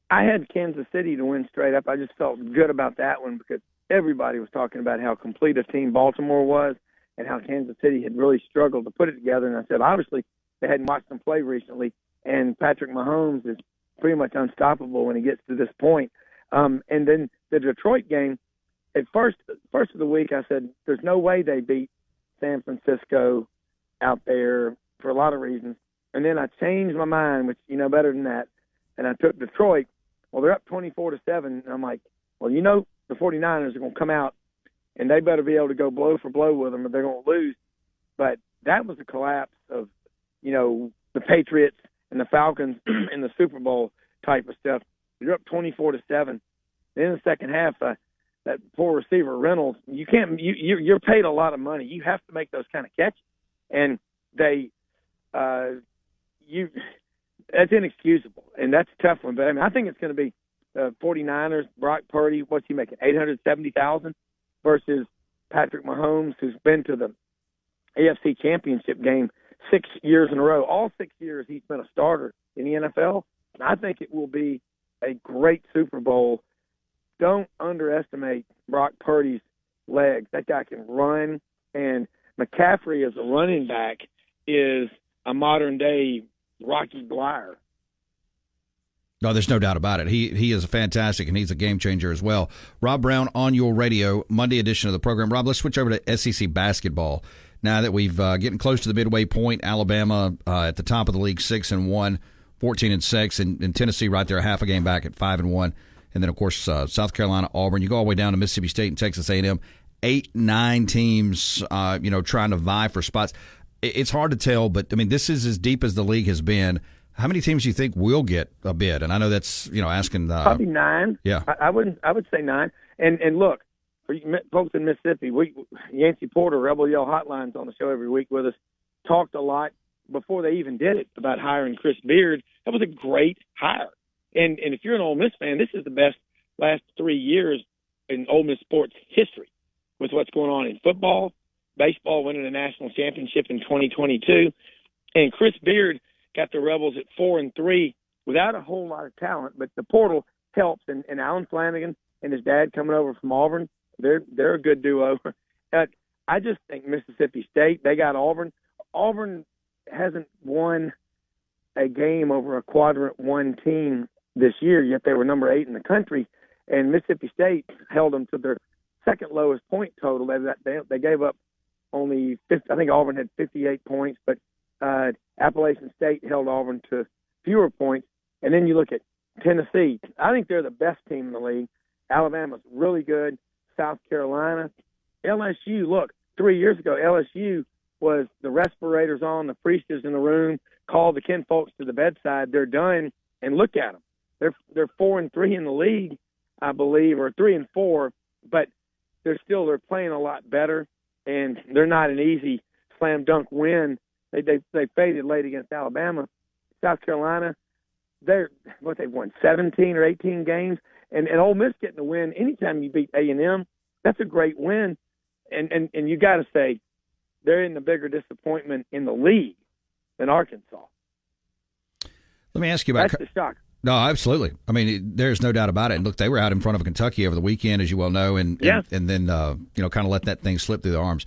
I had Kansas City to win straight up. I just felt good about that one because everybody was talking about how complete a team Baltimore was and how Kansas City had really struggled to put it together. And I said, obviously, they hadn't watched them play recently, and Patrick Mahomes is pretty much unstoppable when he gets to this point. And then the Detroit game, at first of the week, I said, there's no way they beat San Francisco out there for a lot of reasons. And then I changed my mind, which you know better than that, and I took Detroit. Well, they're up 24-7, and I'm like, well, the 49ers are going to come out, and they better be able to go blow for blow with them or they're going to lose. But that was a collapse of, the Patriots and the Falcons in the Super Bowl type of stuff. You're up 24-7. Then in the second half, that poor receiver Reynolds, you're paid a lot of money. You have to make those kind of catches, and that's inexcusable, and that's a tough one. But I think it's going to be 49ers. Brock Purdy, what's he making? $870,000 versus Patrick Mahomes, who's been to the AFC Championship game 6 years in a row. All 6 years he's been a starter in the NFL. And I think it will be a great Super Bowl. Don't underestimate Brock Purdy's legs. That guy can run, and McCaffrey as a running back is a modern-day Rocky Bleier. No, there's no doubt about it. He is fantastic, and he's a game changer as well. Rob Browne on your radio, Monday edition of the program. Rob, let's switch over to SEC basketball. Now that we've getting close to the midway point, Alabama at the top of the league, 6-1, 14-6, and Tennessee right there, half a game back at 5-1, and then of course South Carolina, Auburn. You go all the way down to Mississippi State and Texas A&M. 8-9 teams, trying to vie for spots. It's hard to tell, but this is as deep as the league has been. How many teams do you think will get a bid? And I know that's asking. Probably 9. Yeah, I would say 9. And look, for you folks in Mississippi, Yancey Porter, Rebel Yell Hotline's on the show every week with us. Talked a lot before they even did it about hiring Chris Beard. That was a great hire. And if you're an Ole Miss fan, this is the best last 3 years in Ole Miss sports history with what's going on in football, baseball winning a national championship in 2022, and Chris Beard got the Rebels at 4-3 without a whole lot of talent, but the portal helps. And Alan Flanagan and his dad coming over from Auburn, they're a good duo. I just think Mississippi State, they got Auburn. Auburn hasn't won a game over a quadrant 1 team this year, yet they were number 8 in the country. And Mississippi State held them to their second lowest point total. They gave up only 50, I think Auburn had 58 points, but Appalachian State held Auburn to fewer points. And then you look at Tennessee. I think they're the best team in the league. Alabama's really good. South Carolina. LSU, look, 3 years ago, LSU was the respirators on, the priestess in the room, call the kinfolks to the bedside. They're done, and look at them. They're 4-3 in the league, I believe, or 3-4, but they're playing a lot better, and they're not an easy slam dunk win. They faded late against Alabama. South Carolina, they've won 17 or 18 games, and Ole Miss getting the win. Anytime you beat A&M, that's a great win, and you got to say they're in the bigger disappointment in the league than Arkansas. Let me ask you about that's the shock. No, absolutely. I mean, there's no doubt about it. And look, they were out in front of Kentucky over the weekend, as you well know, and then kind of let that thing slip through their arms.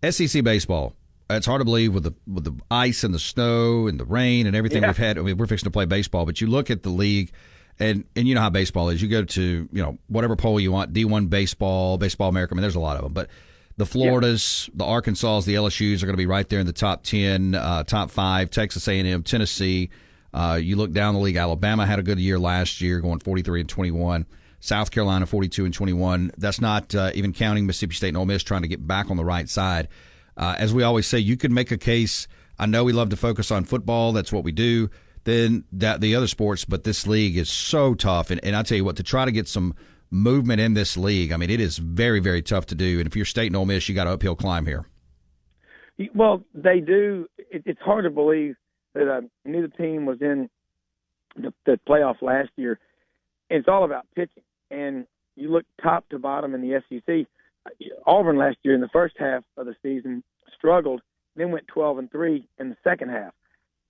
SEC baseball. It's hard to believe with the ice and the snow and the rain and everything we've had. I mean, we're fixing to play baseball, but you look at the league, and you know how baseball is. You go to whatever poll you want, D1 baseball, Baseball America. I mean, there's a lot of them, but the Floridas, the Arkansas, the LSUs are going to be right there in the top 10, top 5. Texas A&M, Tennessee. You look down the league. Alabama had a good year last year, going 43-21. South Carolina 42-21. That's not even counting Mississippi State and Ole Miss trying to get back on the right side. As we always say, you could make a case. I know we love to focus on football. That's what we do. Then the other sports, but this league is so tough. And I tell you what, to try to get some movement in this league, I mean, it is very, very tough to do. And if you're State and Ole Miss, you got an uphill climb here. Well, they do. It's hard to believe that neither team was in the playoff last year. It's all about pitching. And you look top to bottom in the SEC. Auburn last year in the first half of the season struggled, then went 12-3 in the second half.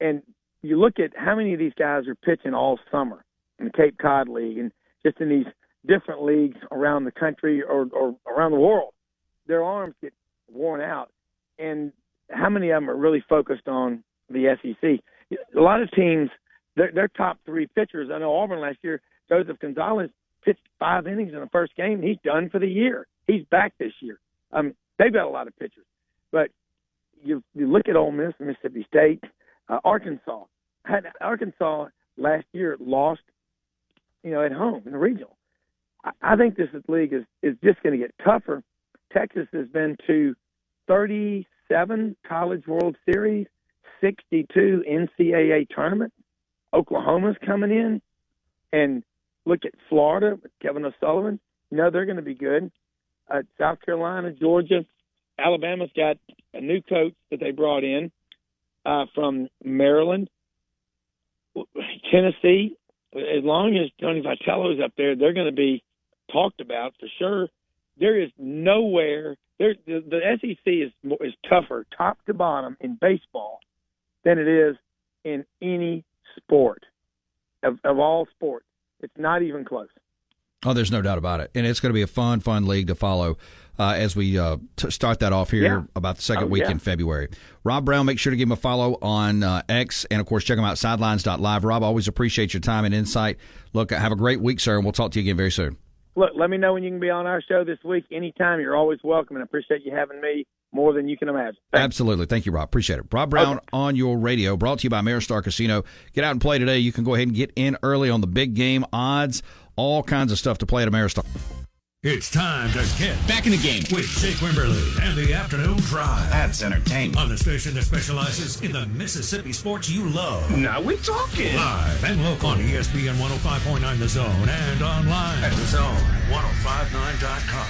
And you look at how many of these guys are pitching all summer in the Cape Cod League and just in these different leagues around the country or around the world. Their arms get worn out. And how many of them are really focused on the SEC? A lot of teams, their top 3 pitchers, I know Auburn last year, Joseph Gonzalez pitched 5 innings in the first game, and he's done for the year. He's back this year. They've got a lot of pitchers. But you look at Ole Miss, Mississippi State, Arkansas. Arkansas last year lost, at home in the regional. I think this league is just going to get tougher. Texas has been to 37 College World Series, 62 NCAA tournaments. Oklahoma's coming in. And look at Florida with Kevin O'Sullivan. They're going to be good. South Carolina, Georgia, Alabama's got a new coach that they brought in from Maryland. Tennessee, as long as Tony Vitello's up there, they're going to be talked about for sure. There is nowhere the SEC is tougher top to bottom in baseball than it is in any sport of all sports. It's not even close. Oh, there's no doubt about it. And it's going to be a fun league to follow as we start that off here about the second week in February. Rob Browne, make sure to give him a follow on X. And, of course, check him out, sidelines.live. Rob, always appreciate your time and insight. Look, have a great week, sir, and we'll talk to you again very soon. Look, let me know when you can be on our show this week. Anytime, you're always welcome, and I appreciate you having me more than you can imagine. Thanks. Absolutely. Thank you, Rob. Appreciate it. Rob Browne on your radio, brought to you by Ameristar Casino. Get out and play today. You can go ahead and get in early on the big game odds, all kinds of stuff to play at Ameristar. It's time to get back in the game with Jake Wimberly and the Afternoon Drive. That's entertainment. On the station that specializes in the Mississippi sports you love. Now we're talking. Live and local on ESPN 105.9 The Zone and online at thezone1059.com.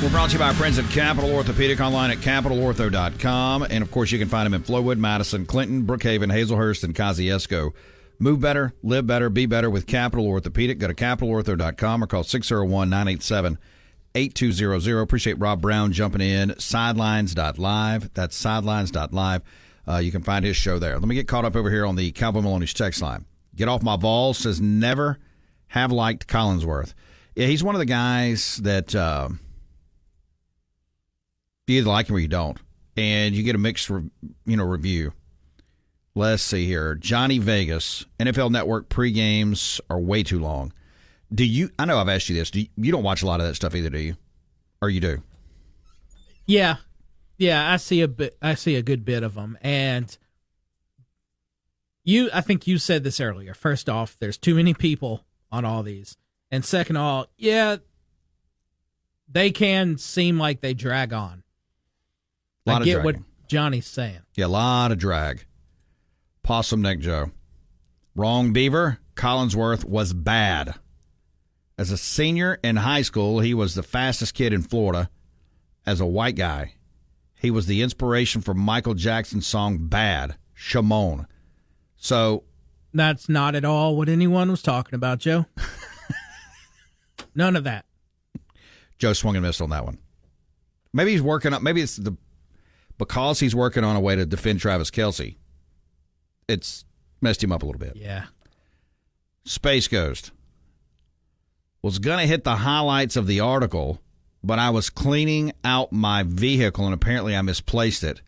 We're brought to you by our friends at Capital Orthopedic, online at capitalortho.com. And, of course, you can find them in Flowood, Madison, Clinton, Brookhaven, Hazelhurst, and Kosciuszko. Move better, live better, be better with Capital Orthopedic. Go to capitalortho.com or call 601-987-8200. Appreciate Rob Browne jumping in. Sidelines.live. That's sidelines.live. You can find his show there. Let me get caught up over here on the Cowboy Maloney's text line. Get off my balls says never have liked Collinsworth. Yeah, he's one of the guys that you either like him or you don't, and you get a mixed, review. Let's see here. Johnny Vegas, NFL Network pre-games are way too long. Do you? I know I've asked you this. You don't watch a lot of that stuff either, do you? Or you do? Yeah, I see a bit. I see a good bit of them, and I think you said this earlier. First off, there's too many people on all these, and second of all, they can seem like they drag on. I get what Johnny's saying. Yeah, a lot of drag. Possum Neck Joe. Wrong, Beaver. Collinsworth was bad. As a senior in high school, he was the fastest kid in Florida. As a white guy, he was the inspiration for Michael Jackson's song Bad, Shimon. So that's not at all what anyone was talking about, Joe. None of that. Joe swung and missed on that one. Maybe he's working on, maybe it's because he's working on a way to defend Travis Kelce. It's messed him up a little bit. Yeah. Space Ghost. Was going to hit the highlights of the article, but I was cleaning out my vehicle, and apparently I misplaced it.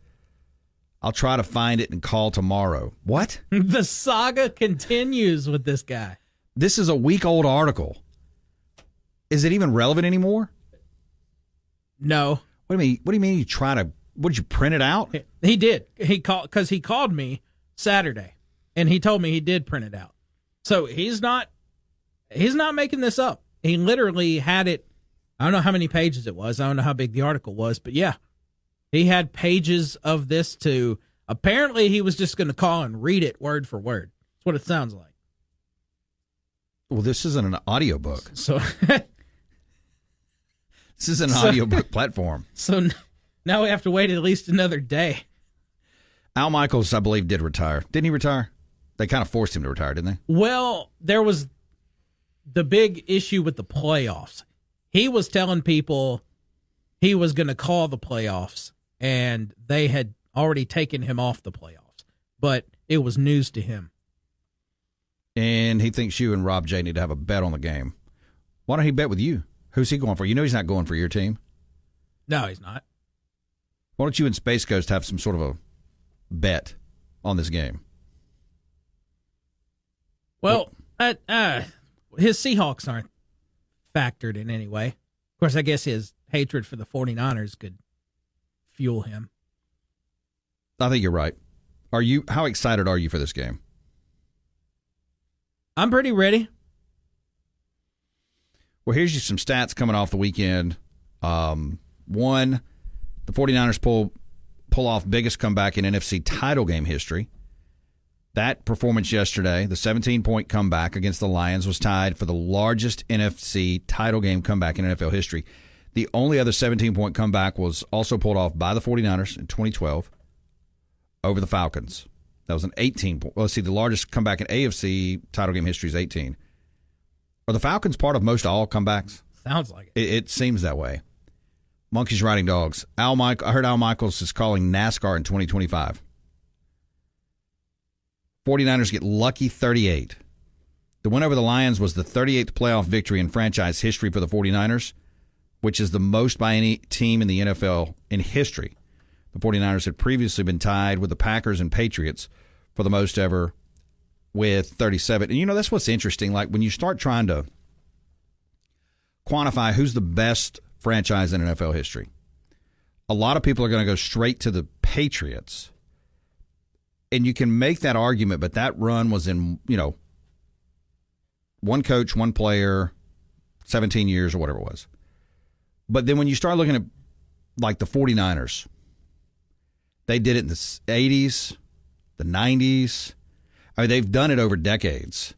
I'll try to find it and call tomorrow. What? The saga continues with this guy. This is a week-old article. Is it even relevant anymore? No. What do you mean you try to, what, did you print it out? He did. He called me Saturday, and he told me he did print it out. So he's not making this up. He literally had it. I don't know how many pages it was. I don't know how big the article was, but yeah, he had pages of this too. Apparently, he was just going to call and read it word for word. That's what it sounds like. Well, this isn't an audiobook. So this is an audiobook platform. So now we have to wait at least another day. Al Michaels, I believe, did retire. Didn't he retire? They kind of forced him to retire, didn't they? Well, there was the big issue with the playoffs. He was telling people he was going to call the playoffs, and they had already taken him off the playoffs. But it was news to him. And he thinks you and Rob J need to have a bet on the game. Why don't he bet with you? Who's he going for? You know he's not going for your team. No, he's not. Why don't you and Space Ghost have some sort of a bet on this game? Well, his Seahawks aren't factored in any way. Of course, I guess his hatred for the 49ers could fuel him. I think you're right. How excited are you for this game? I'm pretty ready. Well, here's you some stats coming off the weekend. One, the 49ers pull off biggest comeback in NFC title game history. That performance yesterday, the 17-point comeback against the Lions, was tied for the largest NFC title game comeback in NFL history. The only other 17-point comeback was also pulled off by the 49ers in 2012 over the Falcons. That was an 18-point. Well, let's see, the largest comeback in AFC title game history is 18. Are the Falcons part of most all comebacks? Sounds like it. It seems that way. Monkeys riding dogs. I heard Al Michaels is calling NASCAR in 2025. 49ers get lucky 38. The win over the Lions was the 38th playoff victory in franchise history for the 49ers, which is the most by any team in the NFL in history. The 49ers had previously been tied with the Packers and Patriots for the most ever with 37. And, that's what's interesting. Like, when you start trying to quantify who's the best franchise in NFL history, a lot of people are going to go straight to the Patriots. And you can make that argument, but that run was in, one coach, one player, 17 years or whatever it was. But then when you start looking at, like, the 49ers, they did it in the 80s, the 90s. I mean, they've done it over decades.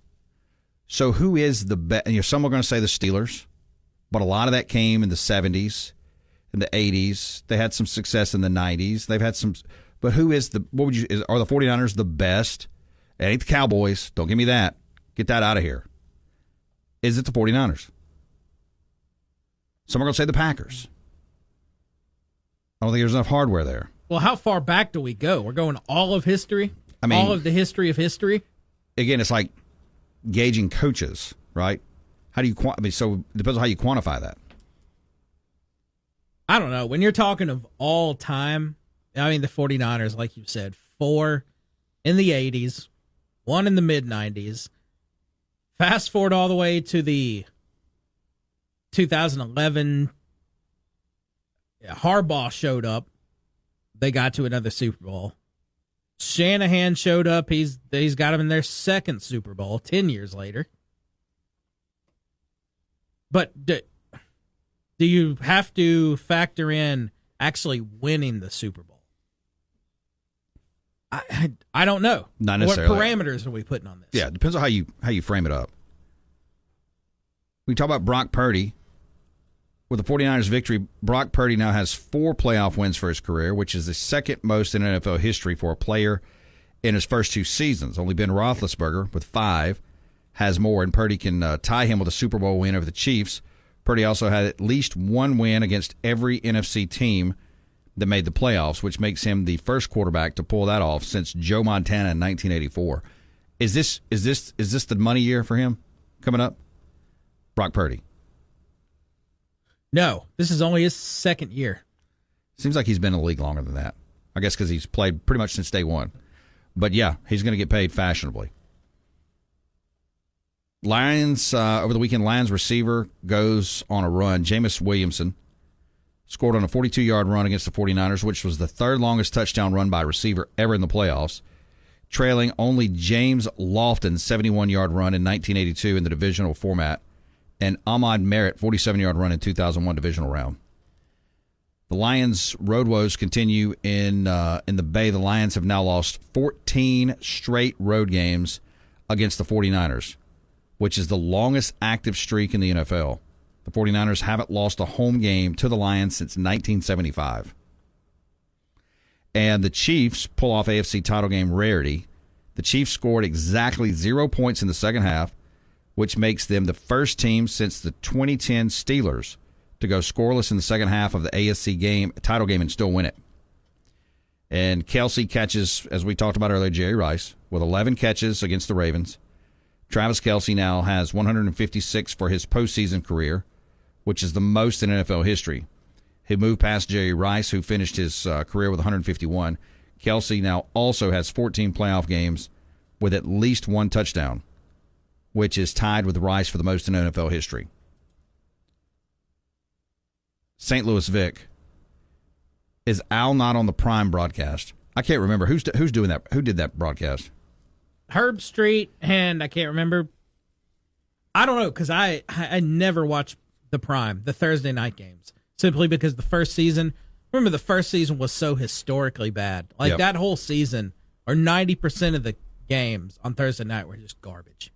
So who is the best? Some are going to say the Steelers, but a lot of that came in the 70s, in the 80s. They had some success in the 90s. They've had some. But who is are the 49ers the best? It ain't the Cowboys. Don't give me that. Get that out of here. Is it the 49ers? Some are going to say the Packers. I don't think there's enough hardware there. Well, how far back do we go? We're going all of history? I mean, all of the history of history? Again, it's like gauging coaches, right? How do you so it depends on how you quantify that. I don't know. When you're talking of all time, I mean, the 49ers, like you said, 4 in the 80s, 1 in the mid-90s. Fast forward all the way to the 2011, Harbaugh showed up. They got to another Super Bowl. Shanahan showed up. He's got them in their second Super Bowl 10 years later. But Do you have to factor in actually winning the Super Bowl? I don't know. Not necessarily. What parameters are we putting on this? Yeah, it depends on how you frame it up. We talk about Brock Purdy. With the 49ers victory, Brock Purdy now has 4 playoff wins for his career, which is the second most in NFL history for a player in his first 2 seasons. Only Ben Roethlisberger, with 5, has more, and Purdy can tie him with a Super Bowl win over the Chiefs. Purdy also had at least 1 win against every NFC team that made the playoffs, which makes him the first quarterback to pull that off since Joe Montana in 1984. Is this the money year for him coming up? Brock Purdy. No, this is only his second year. Seems like he's been in the league longer than that. I guess because he's played pretty much since day one. But yeah, he's going to get paid fashionably. Lions, over the weekend, Lions receiver goes on a run. Jameis Williamson scored on a 42-yard run against the 49ers, which was the 3rd longest touchdown run by a receiver ever in the playoffs, trailing only James Lofton's 71-yard run in 1982 in the divisional format, and Ahmad Merritt's 47-yard run in 2001 divisional round. The Lions' road woes continue in the Bay. The Lions have now lost 14 straight road games against the 49ers, which is the longest active streak in the NFL. The 49ers haven't lost a home game to the Lions since 1975. And the Chiefs pull off AFC title game rarity. The Chiefs scored exactly 0 points in the second half, which makes them the first team since the 2010 Steelers to go scoreless in the second half of the AFC title game and still win it. And Kelsey catches, as we talked about earlier, Jerry Rice with 11 catches against the Ravens. Travis Kelsey now has 156 for his postseason career, which is the most in NFL history. He moved past Jerry Rice, who finished his career with 151. Kelsey now also has 14 playoff games with at least 1 touchdown, which is tied with Rice for the most in NFL history. St. Louis Vic. Is Al not on the Prime broadcast? I can't remember. Who's doing that? Who did that broadcast? Herb Street, and I can't remember. I don't know, because I never watch the Prime, the Thursday night games, simply because the first season was so historically bad. Like, that whole season, or 90% of the games on Thursday night were just garbage.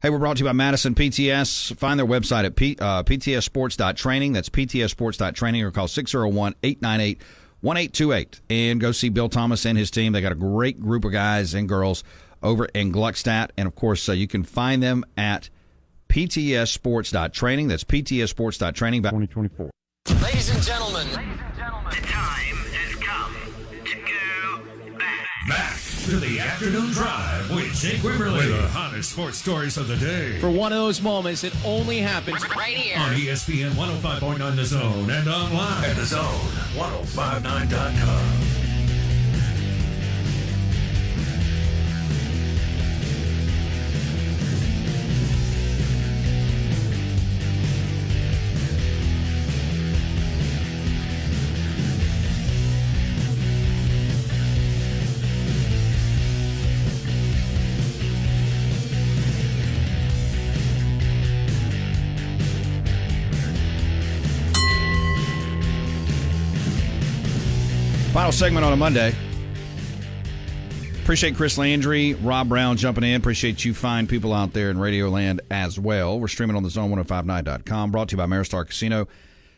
Hey, we're brought to you by Madison PTS. Find their website at ptssports.training. That's ptssports.training, or call 601-898-1828. And go see Bill Thomas and his team. They got a great group of guys and girls over in Gluckstadt. And, of course, you can find them at ptssports.training. That's ptssports.training by 2024. Ladies and gentlemen, the time has come to go back to the afternoon drive with Jake Wimberly. With the hottest sports stories of the day. For one of those moments, it only happens right here on ESPN 105.9 The Zone and online at The Zone 1059.com. Final segment on a Monday. Appreciate Chris Landry, Rob Browne jumping in. Appreciate you fine people out there in Radio Land as well. We're streaming on the Zone1059.com. Brought to you by Maristar Casino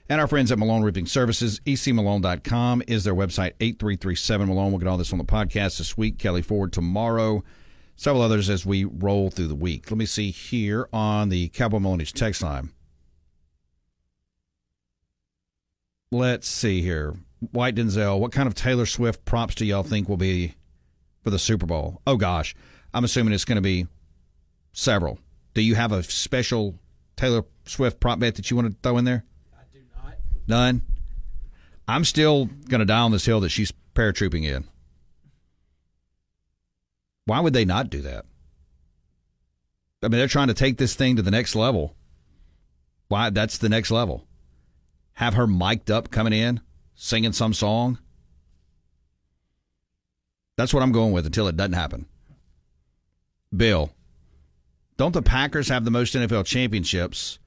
and our friends at Malone Roofing Services. ecmalone.com is their website. 8337 Malone. We'll get all this on the podcast this week. Kelly Ford tomorrow. Several others as we roll through the week. Let me see here on the Cowboy Maloney's text line. Let's see here. White Denzel, what kind of Taylor Swift props do y'all think will be for the Super Bowl? Oh, gosh. I'm assuming it's going to be several. Do you have a special Taylor Swift prop bet that you want to throw in there? I do not. None? I'm still going to die on this hill that she's paratrooping in. Why would they not do that? I mean, they're trying to take this thing to the next level. Why? That's the next level. Have her mic'd up coming in, singing some song. That's what I'm going with until it doesn't happen. Bill, don't the Packers have the most NFL championships?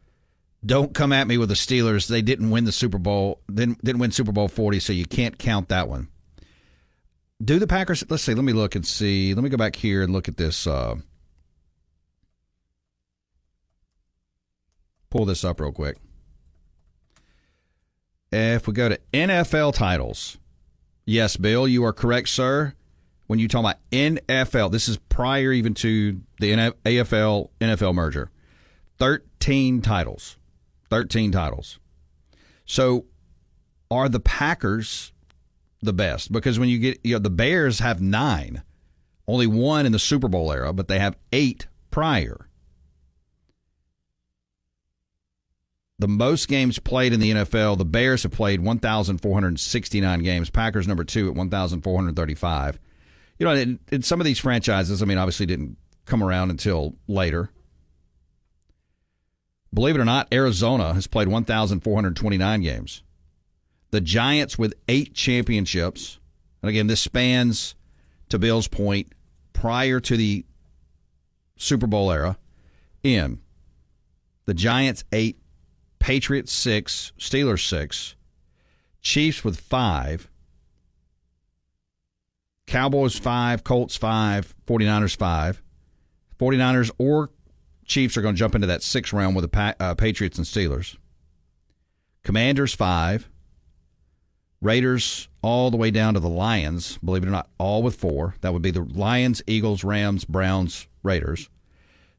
Don't come at me with the Steelers. They didn't win the Super Bowl. Didn't win Super Bowl 40, so you can't count that one. Do the Packers? Let's see. Let me look and see. Let me go back here and look at this. Pull this up real quick. If we go to NFL titles, yes, Bill, you are correct, sir. When you talk about NFL, this is prior even to the AFL-NFL merger. 13 titles. 13 titles. So are the Packers the best? Because when you get, the Bears have 9. Only 1 in the Super Bowl era, but they have 8 prior. The most games played in the NFL, the Bears have played 1,469 games. Packers number 2 at 1,435. In some of these franchises, obviously didn't come around until later. Believe it or not, Arizona has played 1,429 games. The Giants with 8 championships. And again, this spans, to Bill's point, prior to the Super Bowl era. The Giants 8, Patriots 6, Steelers 6, Chiefs with 5, Cowboys 5, Colts 5, 49ers 5. 49ers or Chiefs are going to jump into that 6th round with the Patriots and Steelers. Commanders 5. Raiders all the way down to the Lions, believe it or not, all with 4. That would be the Lions, Eagles, Rams, Browns, Raiders.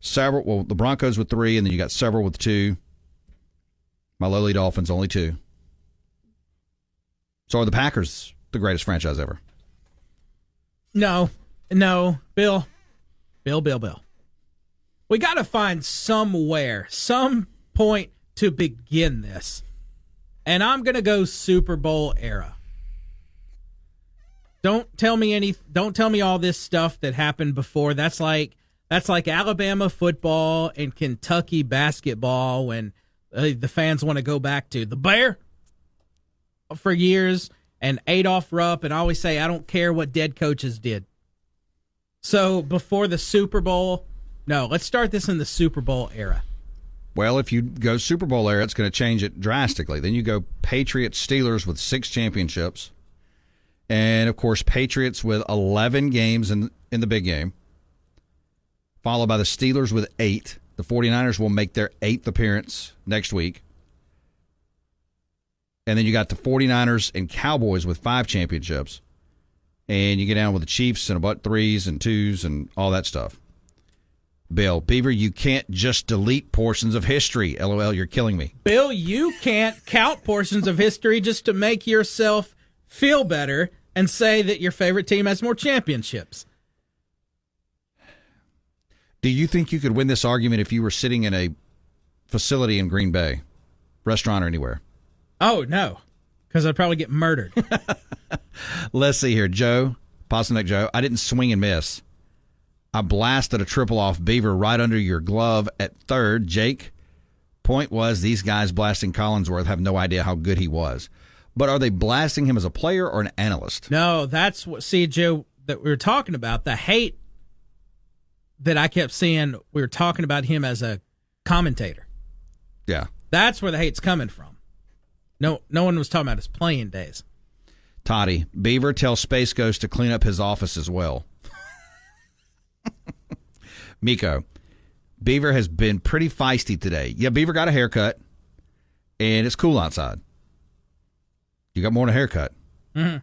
The Broncos with 3, and then you got several with 2. My lowly Dolphins, only 2. So are the Packers the greatest franchise ever? No. Bill. We got to find somewhere, some point to begin this. And I'm going to go Super Bowl era. Don't tell me all this stuff that happened before. That's like Alabama football and Kentucky basketball when the fans want to go back to the Bear for years and Adolph Rupp, and I always say I don't care what dead coaches did. So before the Super Bowl, no, let's start this in the Super Bowl era. Well, if you go Super Bowl era, it's going to change it drastically. Then you go Patriots, Steelers with 6 championships. And, of course, Patriots with 11 games in the big game. Followed by the Steelers with 8. The 49ers will make their 8th appearance next week. And then you got the 49ers and Cowboys with 5 championships. And you get down with the Chiefs and about 3s and 2s and all that stuff. Bill, Beaver, you can't just delete portions of history. LOL, you're killing me. Bill, you can't count portions of history just to make yourself feel better and say that your favorite team has more championships. Do you think you could win this argument if you were sitting in a facility in Green Bay, restaurant or anywhere? Oh, no, because I'd probably get murdered. Let's see here. Joe, Possum Joe, I didn't swing and miss. I blasted a triple off Beaver right under your glove at third. Jake, point was these guys blasting Collinsworth have no idea how good he was. But are they blasting him as a player or an analyst? No, that's what, see, Joe, that we were talking about. The hate that I kept seeing, we were talking about him as a commentator. Yeah. That's where the hate's coming from. No one was talking about his playing days. Toddy, Beaver tells Space Ghost to clean up his office as well. Miko, Beaver has been pretty feisty today. Yeah, Beaver got a haircut, and it's cool outside. You got more than a haircut. Mm-hmm.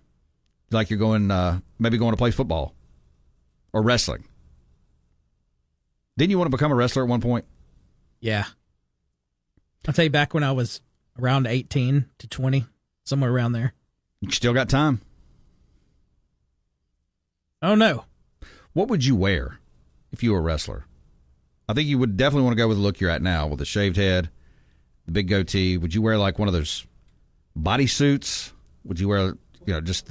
Like you're going, maybe going to play football or wrestling. Didn't you want to become a wrestler at one point? Yeah. I'll tell you, back when I was around 18 to 20, somewhere around there. You still got time. Oh, no. What would you wear if you were a wrestler? I think you would definitely want to go with the look you're at now, with the shaved head, the big goatee. Would you wear like one of those bodysuits? Would you wear, just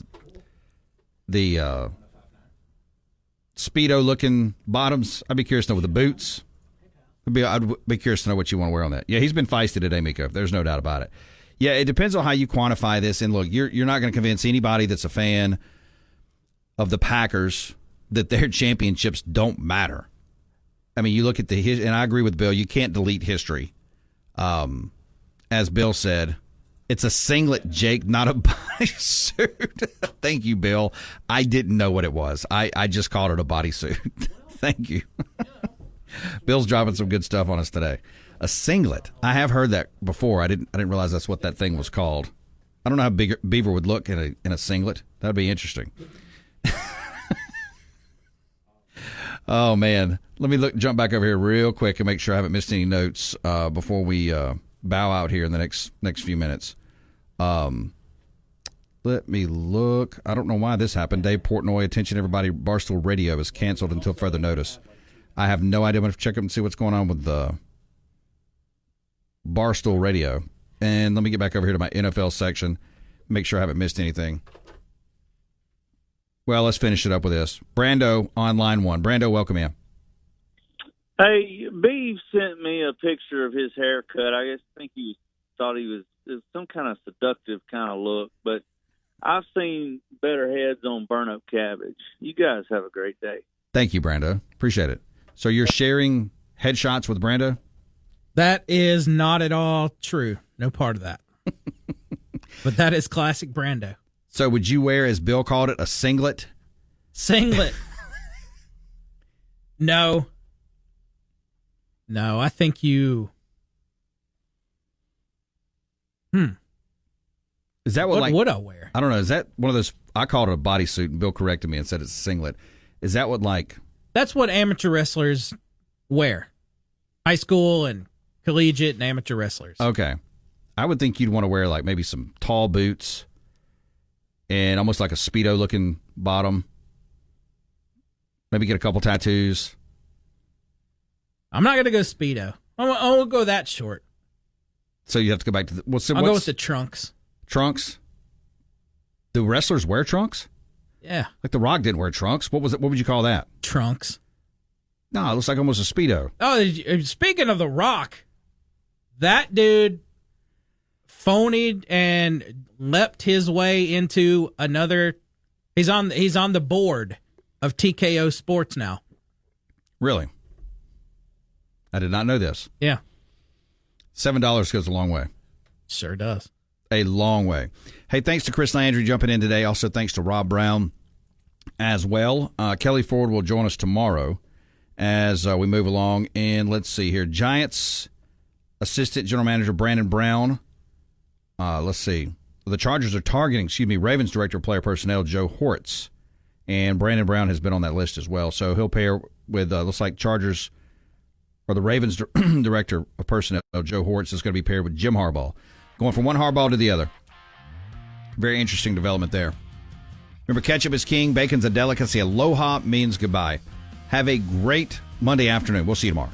the Speedo-looking bottoms? I'd be curious to know with the boots. I'd be curious to know what you want to wear on that. Yeah, he's been feisty today, Miko. There's no doubt about it. Yeah, it depends on how you quantify this. And look, you're not going to convince anybody that's a fan of the Packers that their championships don't matter. I mean, you look at and I agree with Bill, you can't delete history. as Bill said, it's a singlet, Jake, not a bodysuit. Thank you, Bill. I didn't know what it was. I just called it a bodysuit. Thank you. Bill's dropping some good stuff on us today. A singlet. I have heard that before. I didn't realize that's what that thing was called. I don't know how Beaver would look in a singlet. That'd be interesting. Oh man, let me jump back over here real quick and make sure I haven't missed any notes before we bow out here in the next few minutes. Let me look. I don't know why this happened. Dave Portnoy, attention everybody, Barstool Radio is canceled until further notice. I have no idea. I'm going to check up and see what's going on with the Barstool Radio. And let me get back over here to my NFL section, make sure I haven't missed anything. Well, let's finish it up with this. Brando on line 1. Brando, welcome in. Hey, Beef sent me a picture of his haircut. I think he thought it was some kind of seductive kind of look, but I've seen better heads on burn-up cabbage. You guys have a great day. Thank you, Brando. Appreciate it. So you're sharing headshots with Brando? That is not at all true. No part of that. But that is classic Brando. So would you wear, as Bill called it, a singlet? Singlet. No. No, I think you... Is that what would I wear? I don't know. Is that one of those... I called it a bodysuit, and Bill corrected me and said it's a singlet. Is that what, like... That's what amateur wrestlers wear. High school and collegiate and amateur wrestlers. Okay. I would think you'd want to wear, like, maybe some tall boots and almost like a Speedo-looking bottom. Maybe get a couple tattoos. I'm not going to go Speedo. I won't go that short. So you have to go back to the... I'll go with the trunks. Trunks? Do wrestlers wear trunks? Yeah. Like The Rock didn't wear trunks. What was it? What would you call that? Trunks. No, it looks like almost a Speedo. Oh, speaking of The Rock, that dude phonied and leapt his way into another... He's on the board of TKO Sports now. Really? I did not know this. Yeah. $7 goes a long way. Sure does. A long way. Hey, thanks to Chris Landry jumping in today. Also, thanks to Rob Browne as well. Kelly Ford will join us tomorrow as we move along. And let's see here. Giants Assistant General Manager Brandon Browne. Let's see. The Chargers are targeting, Ravens Director of Player Personnel Joe Hortz. And Brandon Browne has been on that list as well. So he'll pair with, looks like Chargers, or the Ravens Director of Personnel Joe Hortz is going to be paired with Jim Harbaugh. Going from one Harbaugh to the other. Very interesting development there. Remember, ketchup is king, bacon's a delicacy. Aloha means goodbye. Have a great Monday afternoon. We'll see you tomorrow.